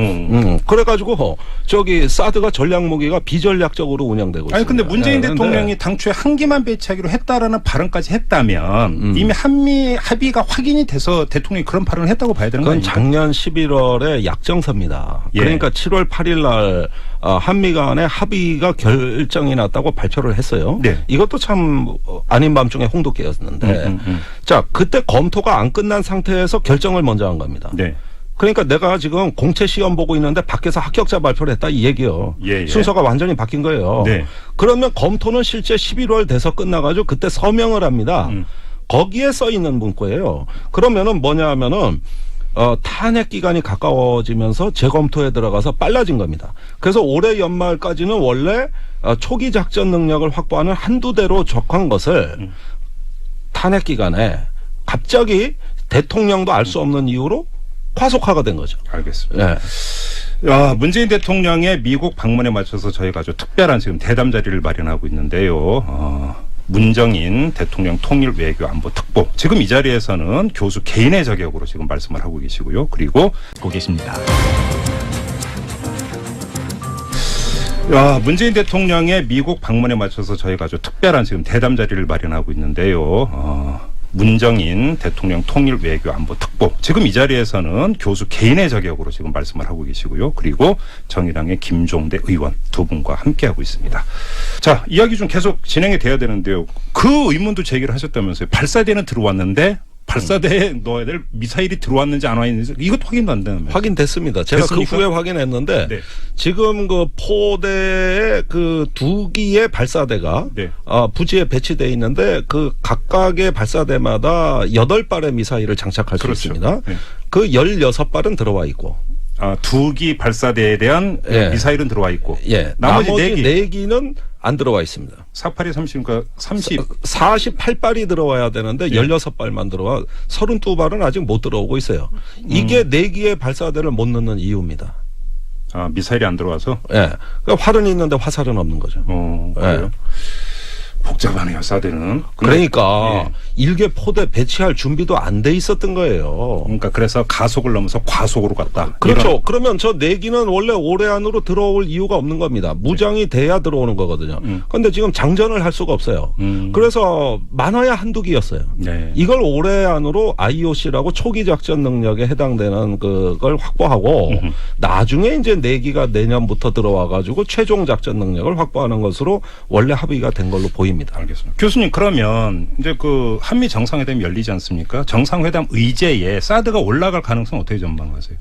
그래가지고 저기 사드가 전략 무기가 비전략적으로 운영되고 있습니다. 아니 근데 문재인 대통령이 당초에 한 기만 배치하기로 했다라는 발언까지 했다면 이미 한미 합의가 확인이 돼서 대통령이 그런 발언을 했다고 봐야 되는 거 아닙니까? 작년 11월에 약정서입니다. 그러니까 7월 8일 날 한미 간의 합의가 결정이 났다고 발표를 했어요. 이것도 참 아닌 밤중에 홍두깨였는데 자 그때 검토가 안 끝난 상태에서 결정을 먼저 한 겁니다. 그러니까 내가 지금 공채 시험 보고 있는데 밖에서 합격자 발표를 했다 이 얘기요. 순서가 완전히 바뀐 거예요. 그러면 검토는 실제 11월 돼서 끝나가지고 그때 서명을 합니다. 거기에 써 있는 문구예요. 그러면은 뭐냐 하면은 탄핵 기간이 가까워지면서 재검토에 들어가서 빨라진 겁니다. 그래서 올해 연말까지는 원래 초기 작전 능력을 확보하는 한두 대로 적한 것을 탄핵 기간에 갑자기 대통령도 알 수 없는 이유로 과속화가 된 거죠. 알겠습니다. 문재인 대통령의 미국 방문에 맞춰서 저희가 아주 특별한 지금 대담 자리를 마련하고 있는데요. 문정인 대통령 통일 외교 안보 특보 지금 이 자리에서는 교수 개인의 자격으로 지금 말씀을 하고 계시고요. 그리고 보고 계십니다. 문재인 대통령의 미국 방문에 맞춰서 저희가 아주 특별한 지금 대담 자리를 마련하고 있는데요. 문정인 대통령 통일 외교 안보 특보 지금 이 자리에서는 교수 개인의 자격으로 지금 말씀을 하고 계시고요. 그리고 정의당의 김종대 의원 두 분과 함께하고 있습니다. 자, 이야기 좀 계속 진행이 돼야 되는데요. 그 의문도 제기를 하셨다면서요. 발사대는 들어왔는데 발사대에 넣어야 될 미사일이 들어왔는지 안 왔는지 이것도 확인도 안 되는 거예요. 확인됐습니다. 제가 됐습니까? 그 후에 확인했는데 지금 그 포대의 그 2기의 발사대가 부지에 배치되어 있는데 그 각각의 발사대마다 8발의 미사일을 장착할 수 있습니다. 그 16발은 들어와 있고 2기 발사대에 대한 미사일은 들어와 있고 나머지 4기는 안 들어와 있습니다. 48이 30이니까 30. 48발이 들어와야 되는데 16발만 들어와 32발은 아직 못 들어오고 있어요. 이게 4기의 발사대를 못 넣는 이유입니다. 아, 미사일이 안 들어와서? 예. 그러니까 활은 있는데 화살은 없는 거죠. 그래요? 복잡하네요, 사대는. 그러니까 일개 포대 배치할 준비도 안 돼 있었던 거예요. 그러니까 그래서 가속을 넘어서 과속으로 갔다. 그렇죠. 그러면 저 4기는 원래 올해 안으로 들어올 이유가 없는 겁니다. 무장이 돼야 들어오는 거거든요. 그런데 지금 장전을 할 수가 없어요. 그래서 많아야 한두 기였어요. 네. 이걸 올해 안으로 IOC라고 초기 작전 능력에 해당되는 그걸 확보하고 나중에 이제 4기가 내년부터 들어와 가지고 최종 작전 능력을 확보하는 것으로 원래 합의가 된 걸로 보입니다. 알겠습니다. 교수님, 그러면 이제 그 한미 정상회담이 열리지 않습니까? 정상회담 의제에 사드가 올라갈 가능성 어떻게 전망하세요?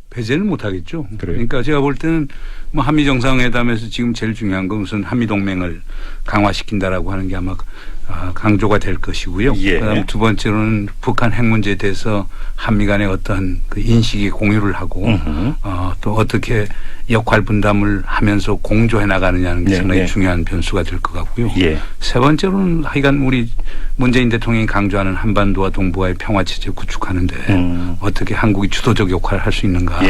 배제는 못하겠죠. 그래요? 그러니까 제가 볼 때는 뭐 한미 정상회담에서 지금 제일 중요한 건 우선 한미 동맹을 강화시킨다라고 하는 게 아마 강조가 될 것이고요. 예. 그다음 두 번째로는 북한 핵 문제에 대해서 한미 간의 어떤 그 인식의 공유를 하고 또 어떻게 역할 분담을 하면서 공조해 나가느냐는 게 상당히 중요한 변수가 될 것 같고요. 세 번째로는 하여간 우리 문재인 대통령이 강조하는 한반도와 동북아의 평화 체제 구축하는데 어떻게 한국이 주도적 역할을 할 수 있는가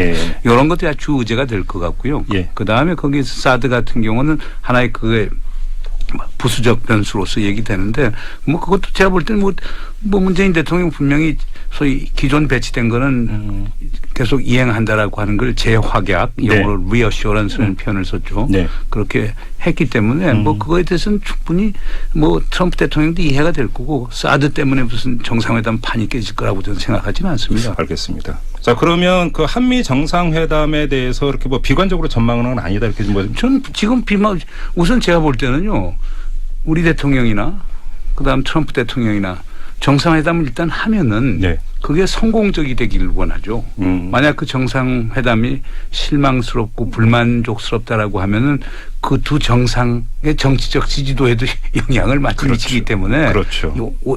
이런 것들이 주 의제가 될 것 같고요. 그다음에 거기에서 사드 같은 경우는 하나의 그의 부수적 변수로서 얘기되는데 뭐 그것도 제가 볼 때는 뭐 문재인 대통령 분명히 소위 기존 배치된 거는 계속 이행한다라고 하는 걸 재확약, 영어로 reassurance라는 표현을 썼죠. 그렇게 했기 때문에 뭐 그거에 대해서는 충분히 뭐 트럼프 대통령도 이해가 될 거고 사드 때문에 무슨 정상회담 판이 깨질 거라고 저는 생각하지는 않습니다. 알겠습니다. 자, 그러면 그 한미 정상회담에 대해서 이렇게 뭐 비관적으로 전망하는 건 아니다 이렇게 뭐. 전 지금 우선 제가 볼 때는요, 우리 대통령이나 그다음 트럼프 대통령이나 정상회담을 일단 하면은 그게 성공적이 되기를 원하죠. 만약 그 정상회담이 실망스럽고 불만족스럽다라고 하면은 그 두 정상의 정치적 지지도에도 영향을 미치기 때문에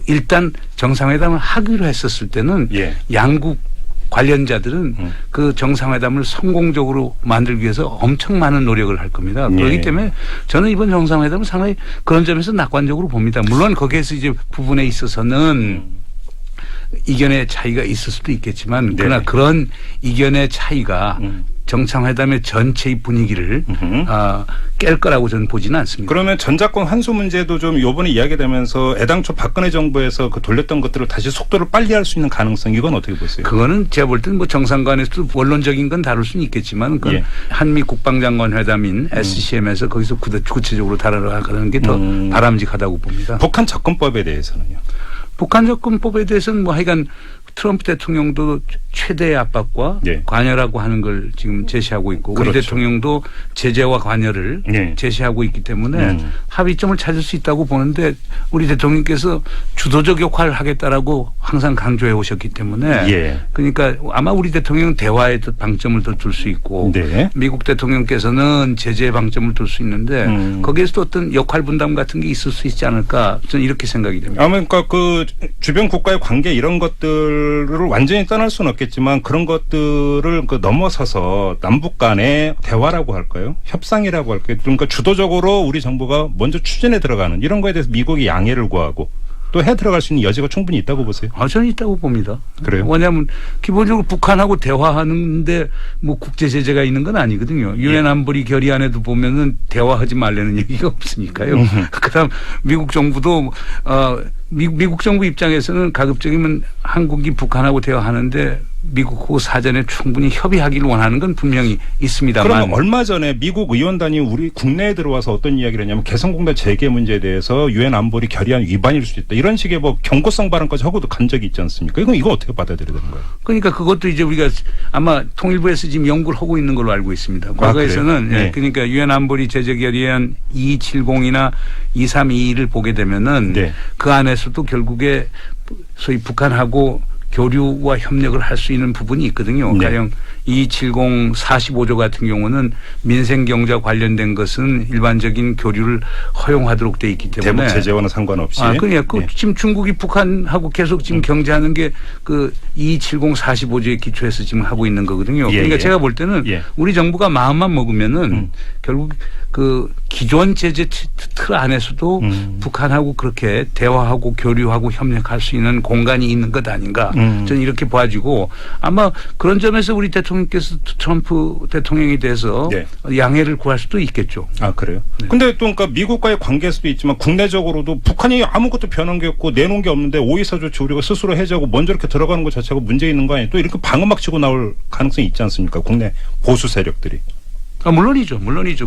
일단 정상회담을 하기로 했었을 때는 양국 관련자들은 그 정상회담을 성공적으로 만들기 위해서 엄청 많은 노력을 할 겁니다. 그렇기 때문에 저는 이번 정상회담은 상당히 그런 점에서 낙관적으로 봅니다. 물론 거기에서 이제 부분에 있어서는 이견의 차이가 있을 수도 있겠지만 그러나 그런 이견의 차이가 정상회담의 전체의 분위기를 깰 거라고 저는 보지는 않습니다. 그러면 전작권 환수 문제도 좀 이번에 이야기되면서 애당초 박근혜 정부에서 그 돌렸던 것들을 다시 속도를 빨리 할 수 있는 가능성 이건 어떻게 보세요? 그거는 제가 볼 때는 뭐 정상 간에서도 원론적인 건 다룰 수는 있겠지만 그건 한미 국방장관 회담인 SCM에서 거기서 구체적으로 다뤄가는 게 더 바람직하다고 봅니다. 북한 접근법에 대해서는요? 북한 접근법에 대해서는 뭐 하여간 트럼프 대통령도 최대의 압박과 관여라고 하는 걸 지금 제시하고 있고 우리 대통령도 제재와 관여를 제시하고 있기 때문에 합의점을 찾을 수 있다고 보는데 우리 대통령께서 주도적 역할을 하겠다라고 항상 강조해 오셨기 때문에 그러니까 아마 우리 대통령은 대화에 방점을 더 둘 수 있고 미국 대통령께서는 제재에 방점을 둘 수 있는데 거기에서도 어떤 역할 분담 같은 게 있을 수 있지 않을까 저는 이렇게 생각이 됩니다. 아마 그러니까 그 주변 국가의 관계 이런 것들을 완전히 떠날 수는 없겠지만 그런 것들을 그 넘어서서 남북 간의 대화라고 할까요? 협상이라고 할까요? 그러니까 주도적으로 우리 정부가 먼저 추진에 들어가는 이런 거에 대해서 미국이 양해를 구하고 또 해 들어갈 수 있는 여지가 충분히 있다고 보세요? 저는 있다고 봅니다. 그래요? 왜냐하면 기본적으로 북한하고 대화하는데 뭐 국제 제재가 있는 건 아니거든요. 유엔 안보리 결의안에도 보면은 대화하지 말라는 얘기가 없으니까요. 그다음 미국 정부도 미국 정부 입장에서는 가급적이면 한국이 북한하고 대화하는데 미국하고 사전에 충분히 협의하기를 원하는 건 분명히 있습니다만. 그러면 얼마 전에 미국 의원단이 우리 국내에 들어와서 어떤 이야기를 했냐면 개성공단 재개 문제에 대해서 유엔 안보리 결의안 위반일 수 있다. 이런 식의 뭐 경고성 발언까지 하고도 간 적이 있지 않습니까? 이거 어떻게 받아들여야 되는 거예요? 그러니까 그것도 이제 우리가 아마 통일부에서 지금 연구를 하고 있는 걸로 알고 있습니다. 과거에서는 그러니까 유엔 안보리 제재 결의안 2270이나 2322를 보게 되면은 그 안에서도 결국에 소위 북한하고 교류와 협력을 할 수 있는 부분이 있거든요. 가령 270 45조 같은 경우는 민생경제와 관련된 것은 일반적인 교류를 허용하도록 돼 있기 때문에 대북 제재와는 상관없이. 그러니까 지금 중국이 북한하고 계속 지금 경제하는 게 그 270 45조에 기초해서 지금 하고 있는 거거든요. 그러니까 제가 볼 때는 우리 정부가 마음만 먹으면은 결국 그 기존 제재 틀 안에서도 북한하고 그렇게 대화하고 교류하고 협력할 수 있는 공간이 있는 것 아닌가 저는 이렇게 봐지고 아마 그런 점에서 우리 대통령께서 트럼프 대통령에 대해서 네. 양해를 구할 수도 있겠죠. 아 그래요? 네. 근데 또 그러니까 미국과의 관계에서도 있지만 국내적으로도 북한이 아무것도 변한 게 없고 내놓은 게 없는데 오이사 조치 우리가 스스로 해제하고 먼저 이렇게 들어가는 것 자체가 문제 있는 거 아니에요? 또 이렇게 방어막 치고 나올 가능성이 있지 않습니까? 국내 보수 세력들이. 물론이죠.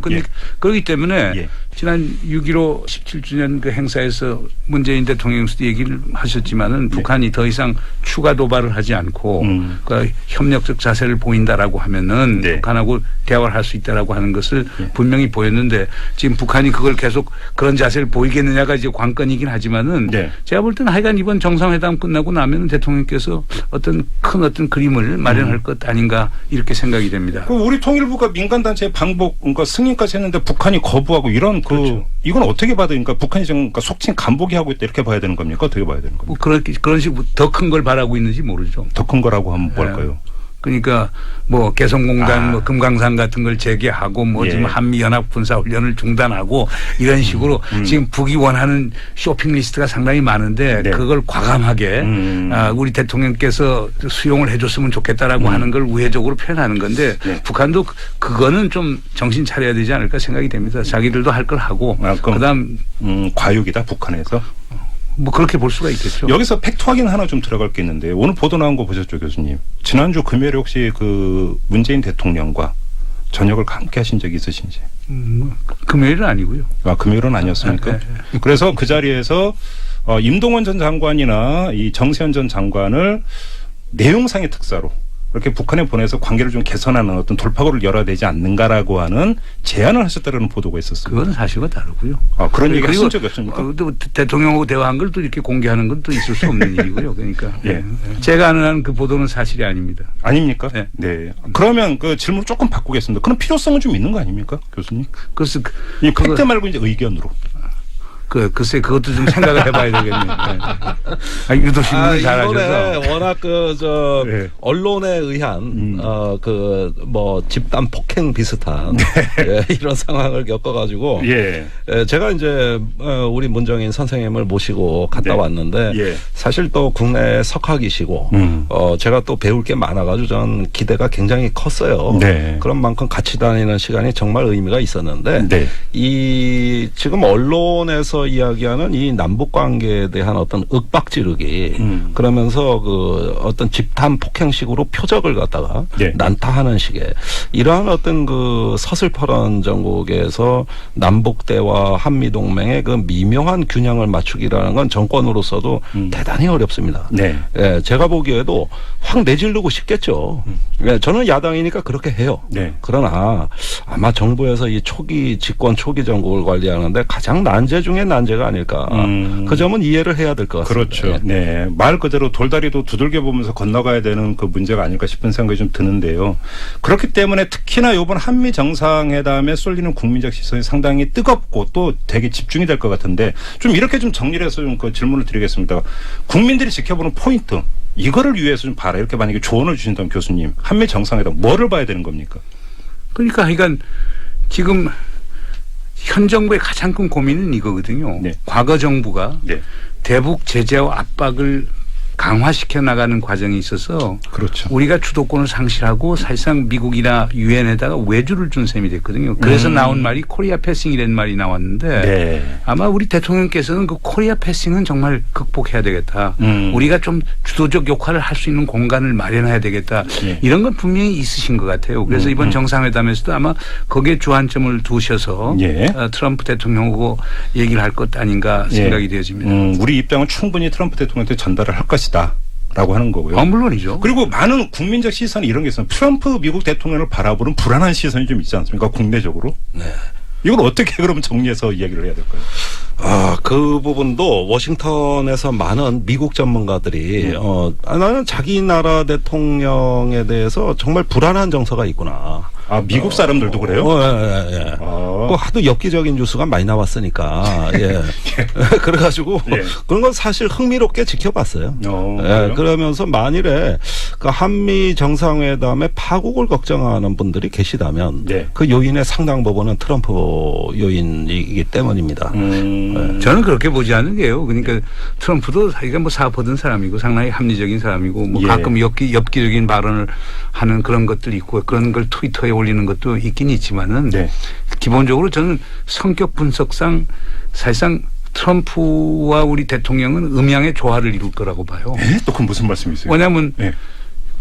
근데 예. 그렇기 때문에 예. 지난 6.15 17주년 그 행사에서 문재인 대통령도 얘기를 하셨지만은 북한이 더 이상 추가 도발을 하지 않고 그러니까 협력적 자세를 보인다라고 하면은 북한하고 대화를 할 수 있다라고 하는 것을 분명히 보였는데 지금 북한이 그걸 계속 그런 자세를 보이겠느냐가 이제 관건이긴 하지만은 제가 볼 때는 하여간 이번 정상회담 끝나고 나면은 대통령께서 어떤 그림을 마련할 것 아닌가 이렇게 생각이 됩니다. 우리 통일부가 민간단체 방북 그러니까 승인까지 했는데 북한이 거부하고 이런 그렇죠. 이건 어떻게 봐야 되니까 북한이 지금 그러니까 속칭 간복이 하고 있다 이렇게 봐야 되는 겁니까? 어떻게 봐야 되는 겁니까? 그런 식으로 더 큰 걸 바라고 있는지 모르죠. 더 큰 거라고 하면 뭘까요? 그러니까 뭐 개성공단 뭐 금강산 같은 걸 재개하고 뭐 지금 한미연합 군사훈련을 중단하고 이런 식으로 지금 북이 원하는 쇼핑 리스트가 상당히 많은데 그걸 과감하게 우리 대통령께서 수용을 해줬으면 좋겠다라고 하는 걸 우회적으로 표현하는 건데 북한도 그거는 좀 정신 차려야 되지 않을까 생각이 됩니다. 자기들도 할 걸 하고 그다음 과욕이다 북한에서. 뭐 그렇게 볼 수가 있겠죠. 여기서 팩트 확인 하나 좀 들어갈 게 있는데 오늘 보도 나온 거 보셨죠, 교수님? 지난주 금요일에 혹시 그 문재인 대통령과 저녁을 함께 하신 적이 있으신지? 금요일은 아니고요. 아, 금요일은 아니었습니까? 네. 그래서 그 자리에서 임동원 전 장관이나 이 정세현 전 장관을 내용상의 특사로 이렇게 북한에 보내서 관계를 좀 개선하는 어떤 돌파구를 열어야 되지 않는가라고 하는 제안을 하셨다는 보도가 있었습니다. 그건 사실과 다르고요. 그런 얘기 하신 적이 없습니까? 또 대통령하고 대화한 걸 또 이렇게 공개하는 건 또 있을 수 없는 일이고요. 그러니까 제가 아는 한 그 보도는 사실이 아닙니다. 아닙니까? 네. 그러면 그 질문을 조금 바꾸겠습니다. 그럼 필요성은 좀 있는 거 아닙니까, 교수님? 그래서 이 팩트 말고 이제 의견으로. 글쎄 그것도 좀 생각을 해봐야 되겠네요. 유도 신문을 잘하셔서 워낙 언론에 의한 뭐 집단 폭행 비슷한 이런 상황을 겪어가지고 제가 이제 우리 문정인 선생님을 모시고 갔다 왔는데 사실 또 국내 석학이시고 제가 또 배울 게 많아가지고 저는 기대가 굉장히 컸어요. 그런 만큼 같이 다니는 시간이 정말 의미가 있었는데 이 지금 언론에서 이야기하는 이 남북 관계에 대한 어떤 윽박지르기 그러면서 그 어떤 집단 폭행식으로 표적을 갖다가 난타하는 식의 이러한 어떤 그 서슬퍼런 전국에서 남북 대화 한미 동맹의 그 미묘한 균형을 맞추기라는 건 정권으로서도 대단히 어렵습니다. 제가 보기에도 확 내지르고 싶겠죠. 저는 야당이니까 그렇게 해요. 그러나 아마 정부에서 이 집권 초기 정국을 관리하는데 가장 난제 중에 난제가 아닐까. 그 점은 이해를 해야 될 것 같습니다. 그렇죠. 말 그대로 돌다리도 두들겨 보면서 건너가야 되는 그 문제가 아닐까 싶은 생각이 좀 드는데요. 그렇기 때문에 특히나 이번 한미 정상회담에 쏠리는 국민적 시선이 상당히 뜨겁고 또 되게 집중이 될 것 같은데 좀 이렇게 좀 정리를 해서 좀 그 질문을 드리겠습니다. 국민들이 지켜보는 포인트 이거를 위해서 좀 봐라. 이렇게 만약에 조언을 주신다면 교수님 한미 정상회담 뭐를 봐야 되는 겁니까? 그러니까 지금 현 정부의 가장 큰 고민은 이거거든요. 과거 정부가 대북 제재와 압박을 강화시켜 나가는 과정에 있어서 우리가 주도권을 상실하고 사실상 미국이나 유엔에다가 외주를 준 셈이 됐거든요. 그래서 나온 말이 코리아 패싱이라는 말이 나왔는데 아마 우리 대통령께서는 그 코리아 패싱은 정말 극복해야 되겠다. 우리가 좀 주도적 역할을 할 수 있는 공간을 마련해야 되겠다. 이런 건 분명히 있으신 것 같아요. 그래서 이번 정상회담에서도 아마 거기에 주안점을 두셔서 트럼프 대통령하고 얘기를 할 것 아닌가 생각이 되어집니다. 우리 입장은 충분히 트럼프 대통령한테 전달을 할 것이다. 라고 하는 거고요. 물론이죠. 그리고 많은 국민적 시선이 이런 게 있어요. 트럼프 미국 대통령을 바라보는 불안한 시선이 좀 있지 않습니까? 국내적으로. 이걸 어떻게 그러면 정리해서 이야기를 해야 될까요? 그 부분도 워싱턴에서 많은 미국 전문가들이 나는 자기 나라 대통령에 대해서 정말 불안한 정서가 있구나. 아, 미국 사람들도 그래요? 예. 그 하도 엽기적인 뉴스가 많이 나왔으니까. 예. 그래가지고 그런 건 사실 흥미롭게 지켜봤어요. 예. 그러면서 만일에 그 한미 정상회담의 파국을 걱정하는 분들이 계시다면 그 요인의 상당 부분은 트럼프 요인이기 때문입니다. 저는 그렇게 보지 않는 게요. 그러니까 트럼프도 자기가 뭐 사업하던 사람이고 상당히 합리적인 사람이고 뭐 가끔 엽기적인 발언을 하는 그런 것들이 있고 그런 걸 트위터에 올리는 것도 있긴 있지만은 기본적으로 저는 성격 분석상 사실상 트럼프와 우리 대통령은 음양의 조화를 이룰 거라고 봐요. 또 그건 무슨 말씀이세요? 왜냐하면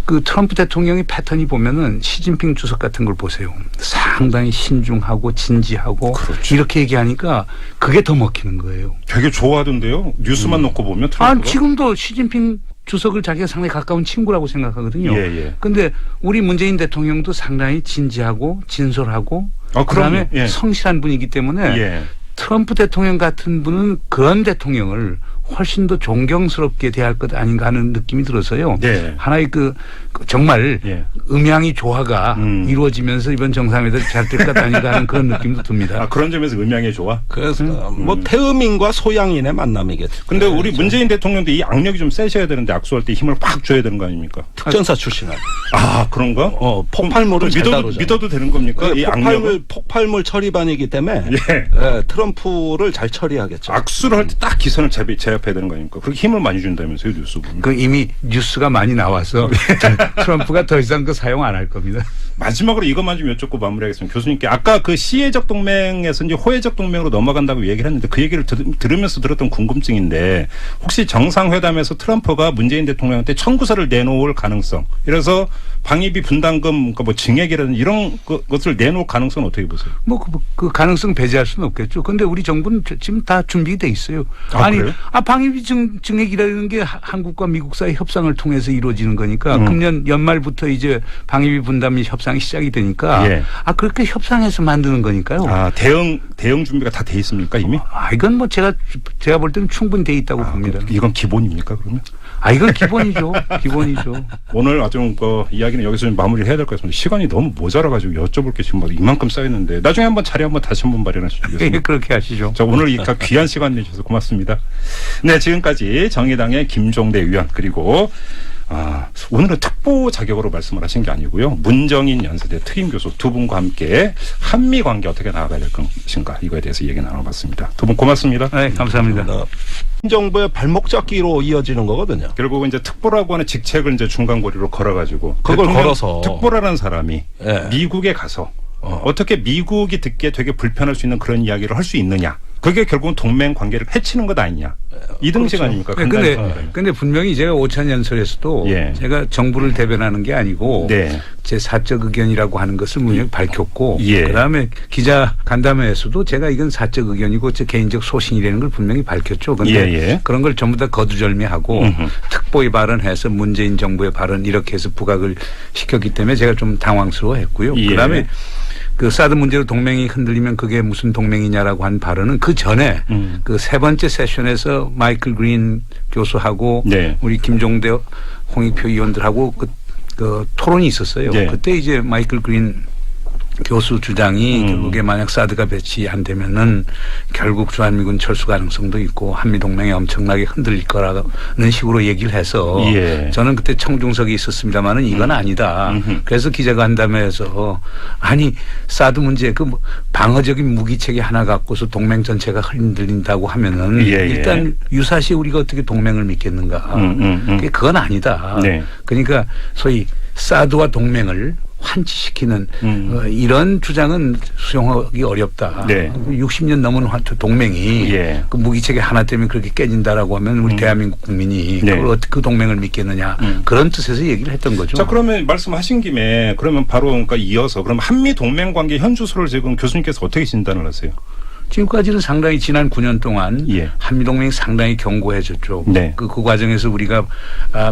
그 트럼프 대통령의 패턴이 보면은 시진핑 주석 같은 걸 보세요. 상당히 신중하고 진지하고 이렇게 얘기하니까 그게 더 먹히는 거예요. 되게 좋아하던데요. 뉴스만 놓고 보면 트럼프가. 지금도 시진핑 주석을 자기가 상당히 가까운 친구라고 생각하거든요. 그런데 우리 문재인 대통령도 상당히 진지하고 진솔하고 그다음에 성실한 분이기 때문에 트럼프 대통령 같은 분은 그런 대통령을 훨씬 더 존경스럽게 대할 것 아닌가 하는 느낌이 들어서요. 하나의 정말 음양이 조화가 이루어지면서 이번 정상회담이 잘 될 것 아닌가 하는 그런 느낌도 듭니다. 그런 점에서 음양의 조화? 그래서 뭐 태음인과 소양인의 만남이겠죠. 근데 우리 문재인 대통령도 이 악력이 좀 세셔야 되는데 악수할 때 힘을 팍 줘야 되는 거 아닙니까? 특전사 출신은. 그런가? 폭발물을 믿어도 되는 겁니까? 이 폭발물 처리반이기 때문에 트럼프를 잘 처리하겠죠. 악수를 할 때 딱 기선을 제압해야 되는 거 아닙니까? 그렇게 힘을 많이 준다면서요, 뉴스 보면. 이미 뉴스가 많이 나와서 트럼프가 더 이상 사용 안 할 겁니다. 마지막으로 이것만 좀 여쭙고 마무리하겠습니다. 교수님께 아까 그 시혜적 동맹에서 이제 호혜적 동맹으로 넘어간다고 얘기를 했는데 그 얘기를 들으면서 들었던 궁금증인데 혹시 정상회담에서 트럼프가 문재인 대통령한테 청구서를 내놓을 가능성, 이래서 방위비 분담금 뭐 증액이라든지 이런 것을 내놓을 가능성은 어떻게 보세요? 그 가능성 배제할 수는 없겠죠. 그런데 우리 정부는 지금 다 준비돼 있어요. 그래요? 방위비 증액이라는 게 한국과 미국 사이 협상을 통해서 이루어지는 거니까 금년 연말부터 이제 방위비 분담 협상이 시작이 되니까 그렇게 협상해서 만드는 거니까요. 대응 준비가 다 돼 있습니까 이미? 이건 뭐 제가 볼 때는 충분히 돼 있다고 봅니다. 이건 기본입니까 그러면? 이건 기본이죠. 기본이죠. 오늘 아주 이야기는 여기서 좀 마무리를 해야 될 것 같습니다. 시간이 너무 모자라가지고 여쭤볼 게 지금 이만큼 쌓였는데 나중에 한번 자리 다시 한번 마련하시겠습니다. 그렇게 하시죠. 자, 오늘 이 귀한 시간 내주셔서 고맙습니다. 네, 지금까지 정의당의 김종대 의원 그리고 오늘은 특보 자격으로 말씀을 하신 게 아니고요. 문정인 연세대 특임교수 두 분과 함께 한미 관계 어떻게 나아가야 될 것인가 이거에 대해서 얘기 나눠봤습니다. 두 분 고맙습니다. 네, 감사합니다. 정부의 발목 잡기로 이어지는 거거든요. 결국은 이제 특보라고 하는 직책을 이제 중간고리로 걸어가지고 그걸 걸어서 특보라는 사람이 미국에 가서 어떻게 미국이 듣기에 되게 불편할 수 있는 그런 이야기를 할 수 있느냐. 그게 결국은 동맹 관계를 해치는 것 아니냐. 이등식 아닙니까? 근데 분명히 제가 오찬연설에서도 제가 정부를 대변하는 게 아니고 제 사적 의견이라고 하는 것을 분명히 밝혔고 그다음에 기자 간담회에서도 제가 이건 사적 의견이고 제 개인적 소신이라는 걸 분명히 밝혔죠. 그런데 그런 걸 전부 다 거두절미하고 특보의 발언해서 문재인 정부의 발언 이렇게 해서 부각을 시켰기 때문에 제가 좀 당황스러워했고요. 그다음에 그 사드 문제로 동맹이 흔들리면 그게 무슨 동맹이냐라고 한 발언은 그 전에 그 세 번째 세션에서 마이클 그린 교수하고 우리 김종대 홍익표 의원들하고 그 토론이 있었어요. 그때 이제 마이클 그린 교수 주장이 결국에 만약 사드가 배치 안 되면은 결국 주한미군 철수 가능성도 있고 한미동맹이 엄청나게 흔들릴 거라는 식으로 얘기를 해서 저는 그때 청중석에 있었습니다만은 이건 아니다. 그래서 기자간담회에서 사드 문제 방어적인 무기체계 하나 갖고서 동맹 전체가 흔들린다고 하면은 일단 유사시 우리가 어떻게 동맹을 믿겠는가. 그건 아니다. 그러니까 소위 사드와 동맹을 환치시키는 이런 주장은 수용하기 어렵다. 60년 넘은 동맹이 그 무기체계 하나 때문에 그렇게 깨진다라고 하면 우리 대한민국 국민이 그걸 어떻게 그 동맹을 믿겠느냐 그런 뜻에서 얘기를 했던 거죠. 자, 그러면 말씀하신 김에 그러면 바로 이어서 그럼 한미 동맹 관계 현주소를 지금 교수님께서 어떻게 진단을 하세요? 지금까지는 상당히 지난 9년 동안 한미동맹이 상당히 견고해졌죠. 그 과정에서 우리가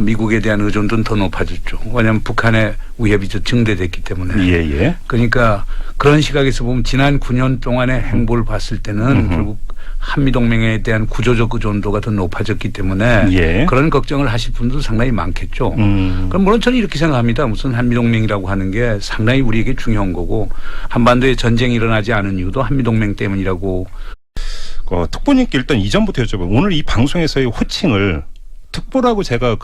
미국에 대한 의존도는 더 높아졌죠. 왜냐하면 북한의 위협이 좀 증대됐기 때문에. 예. 그러니까 그런 시각에서 보면 지난 9년 동안의 행보를 봤을 때는 결국 한미동맹에 대한 구조적 의존도가 더 높아졌기 때문에 예. 그런 걱정을 하실 분들도 상당히 많겠죠. 그럼 물론 저는 이렇게 생각합니다. 무슨 한미동맹이라고 하는 게 상당히 우리에게 중요한 거고 한반도에 전쟁이 일어나지 않은 이유도 한미동맹 때문이라고. 특보님께 일단 이전부터 여쭤봐요. 오늘 이 방송에서의 호칭을 특보라고 제가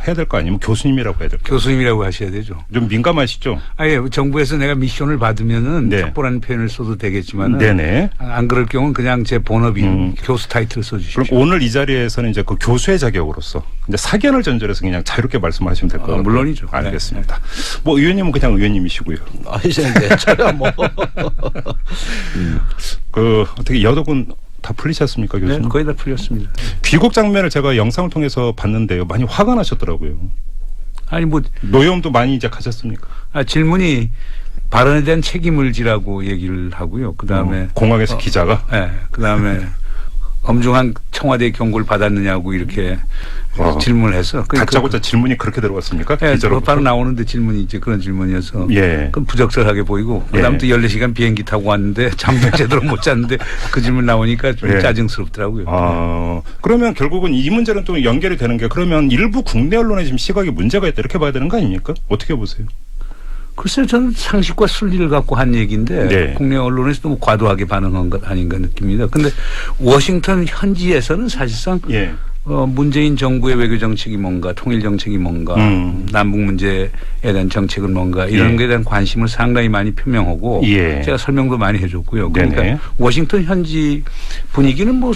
해야 될 거 아니면 교수님이라고 해야 될까요? 교수님이라고 하셔야 되죠. 좀 민감하시죠? 아예 정부에서 내가 미션을 받으면은 네. 특보라는 표현을 써도 되겠지만은 네네. 안 그럴 경우는 그냥 제 본업인 교수 타이틀을 써주십시오. 그럼 오늘 이 자리에서는 이제 그 교수의 자격으로서 이제 사견을 전제로 해서 그냥 자유롭게 말씀하시면 될 것 같아요. 물론이죠. 알겠습니다. 뭐 의원님은 그냥 의원님이시고요. 이제 저야 뭐. 어떻게 여덕은 다 풀리셨습니까, 교수님? 네, 거의 다 풀렸습니다. 귀국 장면을 제가 영상을 통해서 봤는데요. 많이 화가 나셨더라고요. 아니 뭐 노여움도 많이 이제 가셨습니까? 질문이 발언에 대한 책임을 지라고 얘기를 하고요. 그 다음에 공항에서 기자가. 네, 그 다음에 엄중한 청와대 경고를 받았느냐고 이렇게 질문을 해서. 다짜고짜 질문이 그렇게 들어갔습니까? 네, 바로 나오는데 질문이 이제 그런 질문이어서. 예. 그럼 부적절하게 보이고. 그 다음에 또 14시간 비행기 타고 왔는데 잠도 제대로 못 잤는데 그 질문 나오니까 좀 짜증스럽더라고요. 그러면 결국은 이 문제는 또 연결이 되는 게 그러면 일부 국내 언론에 지금 시각이 문제가 있다 이렇게 봐야 되는 거 아닙니까? 어떻게 보세요? 글쎄요, 저는 상식과 순리를 갖고 한 얘기인데 네. 국내 언론에서 너무 과도하게 반응한 것 아닌가 느낍니다. 그런데 워싱턴 현지에서는 사실상 문재인 정부의 외교 정책이 뭔가, 통일 정책이 뭔가, 남북 문제에 대한 정책은 뭔가 이런 것에 대한 관심을 상당히 많이 표명하고 제가 설명도 많이 해줬고요. 그러니까 워싱턴 현지 분위기는 뭐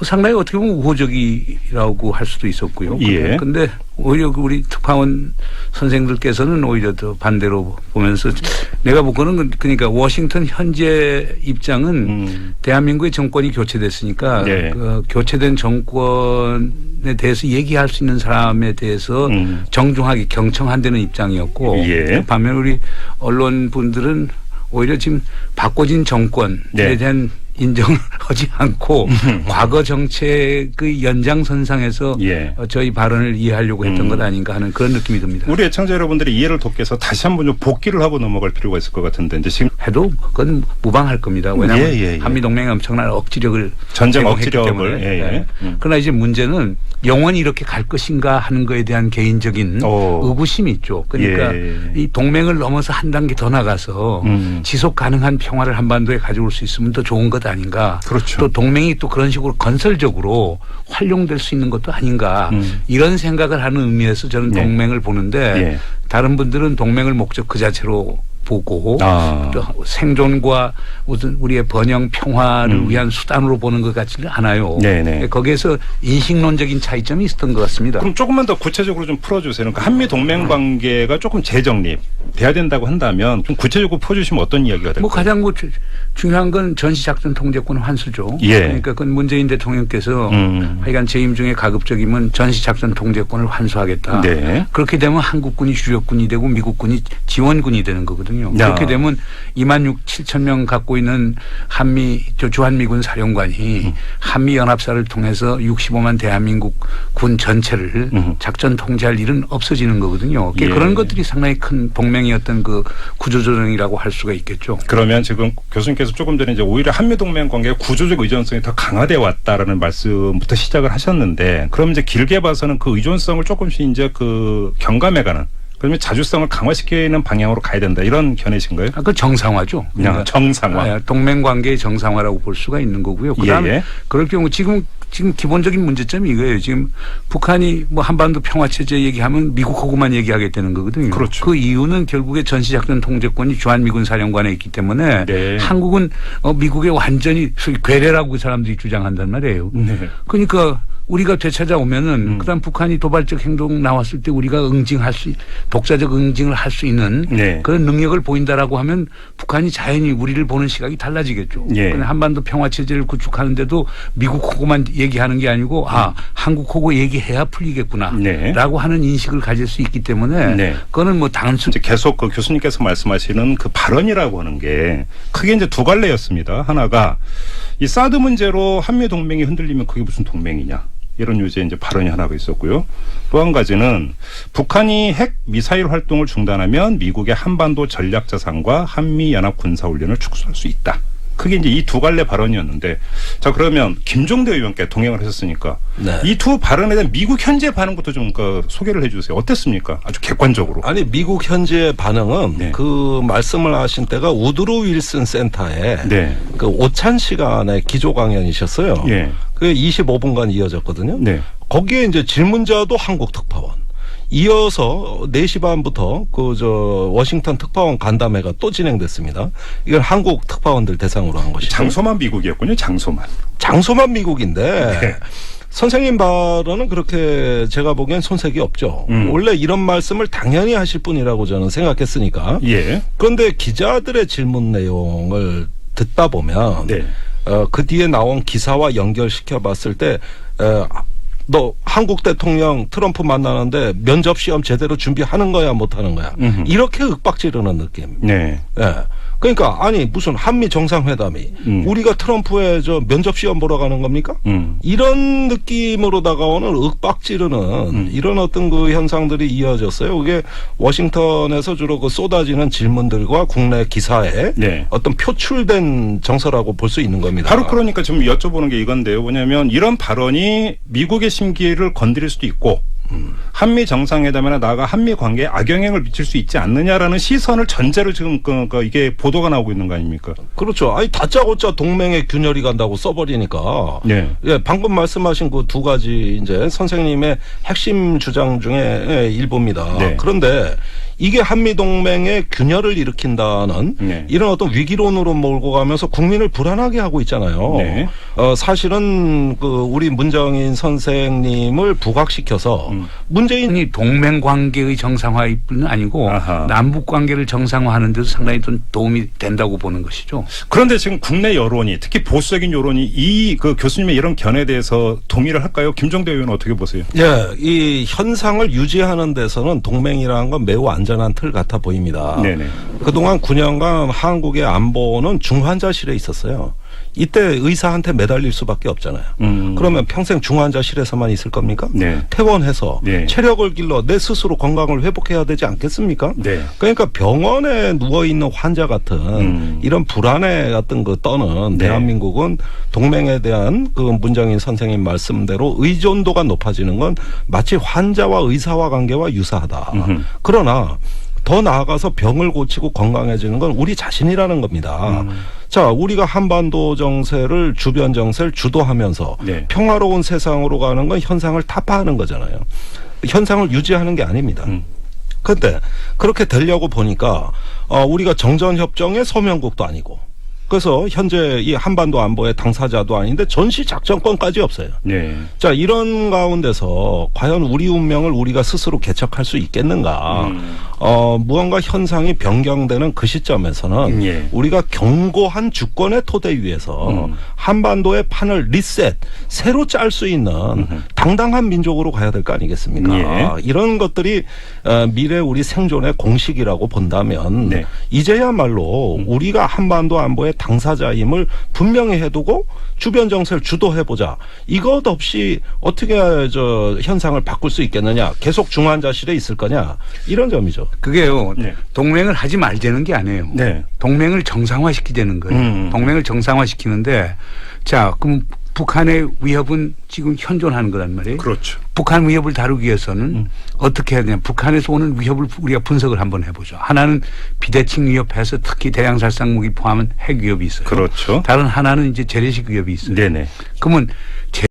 상당히 어떻게 보면 우호적이라고 할 수도 있었고요. 그런데 오히려 우리 특파원 선생들께서는 오히려 더 반대로 보면서 내가 보고는 그러니까 워싱턴 현재 입장은 대한민국의 정권이 교체됐으니까 그 교체된 정권에 대해서 얘기할 수 있는 사람에 대해서 정중하게 경청한다는 입장이었고 반면 우리 언론 분들은 오히려 지금 바꿔진 정권에 대한 인정을 하지 않고 과거 정책의 연장선상에서 저희 발언을 이해하려고 했던 것 아닌가 하는 그런 느낌이 듭니다. 우리 애청자 여러분들이 이해를 돕기 위해서 다시 한번 좀 복기를 하고 넘어갈 필요가 있을 것 같은데 이제 지금 해도 그건 무방할 겁니다. 왜냐하면 한미동맹이 엄청난 억지력을 전쟁 제공했기 억지력을 때문에. 그러나 이제 문제는 영원히 이렇게 갈 것인가 하는 거에 대한 개인적인 의구심이 있죠. 그러니까 이 동맹을 넘어서 한 단계 더 나가서 지속 가능한 평화를 한반도에 가져올 수 있으면 더 좋은 것 아닌가. 그렇죠. 또 동맹이 또 그런 식으로 건설적으로 활용될 수 있는 것도 아닌가. 이런 생각을 하는 의미에서 저는 동맹을 보는데 다른 분들은 동맹을 목적 그 자체로 보고 또 생존과 무슨 우리의 번영 평화를 위한 수단으로 보는 것 같지는 않아요. 거기에서 인식론적인 차이점이 있었던 것 같습니다. 그럼 조금만 더 구체적으로 좀 풀어주세요. 그러니까 한미 동맹 관계가 조금 재정립돼야 된다고 한다면 좀 구체적으로 풀어주시면 어떤 이야기가 될까요? 뭐 가장 중요한 건 전시작전 통제권 환수죠. 그러니까 그건 문재인 대통령께서 하여간 재임 중에 가급적이면 전시작전 통제권을 환수하겠다. 그렇게 되면 한국군이 주력군이 되고 미국군이 지원군이 되는 거거든요. 그렇게 되면 2만 7천 명 갖고 있는 주한미군 사령관이 한미연합사를 통해서 65만 대한민국 군 전체를 작전 통제할 일은 없어지는 거거든요. 그런 것들이 상당히 큰 동맹이었던 그 구조조정이라고 할 수가 있겠죠. 그러면 지금 교수님께서 조금 전에 이제 오히려 한미동맹 관계의 구조적 의존성이 더 강화되어 왔다라는 말씀부터 시작을 하셨는데 그럼 이제 길게 봐서는 그 의존성을 조금씩 이제 경감해가는 그러면 자주성을 강화시키는 방향으로 가야 된다 이런 견해신가요? 그 정상화죠. 그러니까 정상화. 동맹 관계의 정상화라고 볼 수가 있는 거고요. 그다음에 그럴 경우 지금 기본적인 문제점이 이거예요. 지금 북한이 뭐 한반도 평화체제 얘기하면 미국하고만 얘기하게 되는 거거든요. 그렇죠. 그 이유는 결국에 전시작전 통제권이 주한미군 사령관에 있기 때문에 한국은 미국의 완전히 괴뢰라고 그 사람들이 주장한단 말이에요. 그러니까 우리가 되찾아오면은 그다음 북한이 도발적 행동 나왔을 때 우리가 독자적 응징을 할 수 있는 그런 능력을 보인다라고 하면 북한이 자연히 우리를 보는 시각이 달라지겠죠. 한반도 평화체제를 구축하는데도 미국하고만 얘기하는 게 아니고 한국하고 얘기해야 풀리겠구나라고 하는 인식을 가질 수 있기 때문에 그거는 뭐 단순 계속 그 교수님께서 말씀하시는 그 발언이라고 하는 게 크게 이제 두 갈래였습니다. 하나가 이 사드 문제로 한미 동맹이 흔들리면 그게 무슨 동맹이냐. 이런 유지의 이제 발언이 하나가 있었고요. 또 한 가지는 북한이 핵 미사일 활동을 중단하면 미국의 한반도 전략 자산과 한미 연합 군사 훈련을 축소할 수 있다. 그게 이제 이 두 갈래 발언이었는데, 자 그러면 김종대 의원께 동행을 하셨으니까 네. 이 두 발언에 대한 미국 현재 반응부터 좀 소개를 해주세요. 어땠습니까? 아주 객관적으로. 아니 미국 현지의 반응은 네. 그 말씀을 하신 때가 우드로 윌슨 센터에 네. 그 오찬 시간에 기조 강연이셨어요. 예. 그게 25분간 이어졌거든요. 네. 거기에 이제 질문자도 한국 특파원. 이어서 4시 반부터 워싱턴 특파원 간담회가 또 진행됐습니다. 이건 한국 특파원들 대상으로 한 것이죠. 장소만 미국이었군요. 장소만 미국인데 네. 선생님 발언은 그렇게 제가 보기엔 손색이 없죠. 원래 이런 말씀을 당연히 하실 분이라고 저는 생각했으니까. 예. 그런데 기자들의 질문 내용을 듣다 보면 네. 그 뒤에 나온 기사와 연결시켜 봤을 때 너 한국 대통령 트럼프 만나는데 면접 시험 제대로 준비하는 거야 못하는 거야 이렇게 윽박지르는 느낌. 네. 예. 그러니까 아니 무슨 한미 정상회담이 우리가 트럼프의 면접 시험 보러 가는 겁니까? 이런 느낌으로 다가오는 윽박지르는 이런 어떤 그 현상들이 이어졌어요. 그게 워싱턴에서 주로 그 쏟아지는 질문들과 국내 기사에 네. 어떤 표출된 정서라고 볼 수 있는 겁니다. 바로 그러니까 지금 여쭤보는 게 이건데요. 뭐냐면 이런 발언이 미국의 심기를 건드릴 수도 있고 한미 정상회담이나 나아가 한미 관계에 악영향을 미칠 수 있지 않느냐라는 시선을 전제로 지금 이게 보도가 나오고 있는 거 아닙니까? 그렇죠. 아니 다짜고짜 동맹에 균열이 간다고 써버리니까. 네. 예, 방금 말씀하신 그 두 가지 이제 선생님의 핵심 주장 중에 일부입니다. 네. 그런데 이게 한미 동맹의 균열을 일으킨다는 네. 이런 어떤 위기론으로 몰고 가면서 국민을 불안하게 하고 있잖아요. 네. 사실은 우리 문정인 선생님을 부각시켜서 문재인이 동맹 관계의 정상화일 뿐 아니고 아하. 남북 관계를 정상화하는 데도 상당히 좀 도움이 된다고 보는 것이죠. 그런데 지금 국내 여론이 특히 보수적인 여론이 이 교수님의 이런 견해에 대해서 동의를 할까요? 김종대 의원은 어떻게 보세요? 예, 이 현상을 유지하는 데서는 동맹이라는 건 매우 안전한 틀 같아 보입니다. 네네. 그동안 9년간 한국의 안보는 중환자실에 있었어요. 이때 의사한테 매달릴 수밖에 없잖아요. 그러면 평생 중환자실에서만 있을 겁니까? 네. 퇴원해서 네. 체력을 길러 내 스스로 건강을 회복해야 되지 않겠습니까? 네. 그러니까 병원에 누워있는 환자 같은 이런 불안에 같은 떠는 네. 대한민국은 동맹에 대한 그 문정인 선생님 말씀대로 의존도가 높아지는 건 마치 환자와 의사와 관계와 유사하다. 그러나 더 나아가서 병을 고치고 건강해지는 건 우리 자신이라는 겁니다. 자, 우리가 한반도 정세를 주변 정세를 주도하면서 네. 평화로운 세상으로 가는 건 현상을 타파하는 거잖아요. 현상을 유지하는 게 아닙니다. 그런데 그렇게 되려고 보니까 우리가 정전협정의 서명국도 아니고 그래서 현재 이 한반도 안보의 당사자도 아닌데 전시 작전권까지 없어요. 네. 자, 이런 가운데서 과연 우리 운명을 우리가 스스로 개척할 수 있겠는가? 무언가 현상이 변경되는 그 시점에서는 예. 우리가 견고한 주권의 토대 위에서 한반도의 판을 리셋, 새로 짤 수 있는 당당한 민족으로 가야 될 거 아니겠습니까? 예. 이런 것들이 미래 우리 생존의 공식이라고 본다면 네. 이제야말로 우리가 한반도 안보의 당사자임을 분명히 해두고 주변 정세를 주도해보자. 이것 없이 어떻게 현상을 바꿀 수 있겠느냐. 계속 중환자실에 있을 거냐. 이런 점이죠. 그게요. 네. 동맹을 하지 말자는 게 아니에요. 네. 동맹을 정상화시키자는 거예요. 동맹을 정상화시키는데 자 그럼 북한의 위협은 지금 현존하는 거란 말이에요. 그렇죠. 북한 위협을 다루기 위해서는 어떻게 해야 되냐. 북한에서 오는 위협을 우리가 분석을 한번 해보죠. 하나는 비대칭 위협해서 특히 대량살상 무기 포함한 핵 위협이 있어요. 그렇죠. 다른 하나는 이제 재래식 위협이 있어요. 네네. 그러면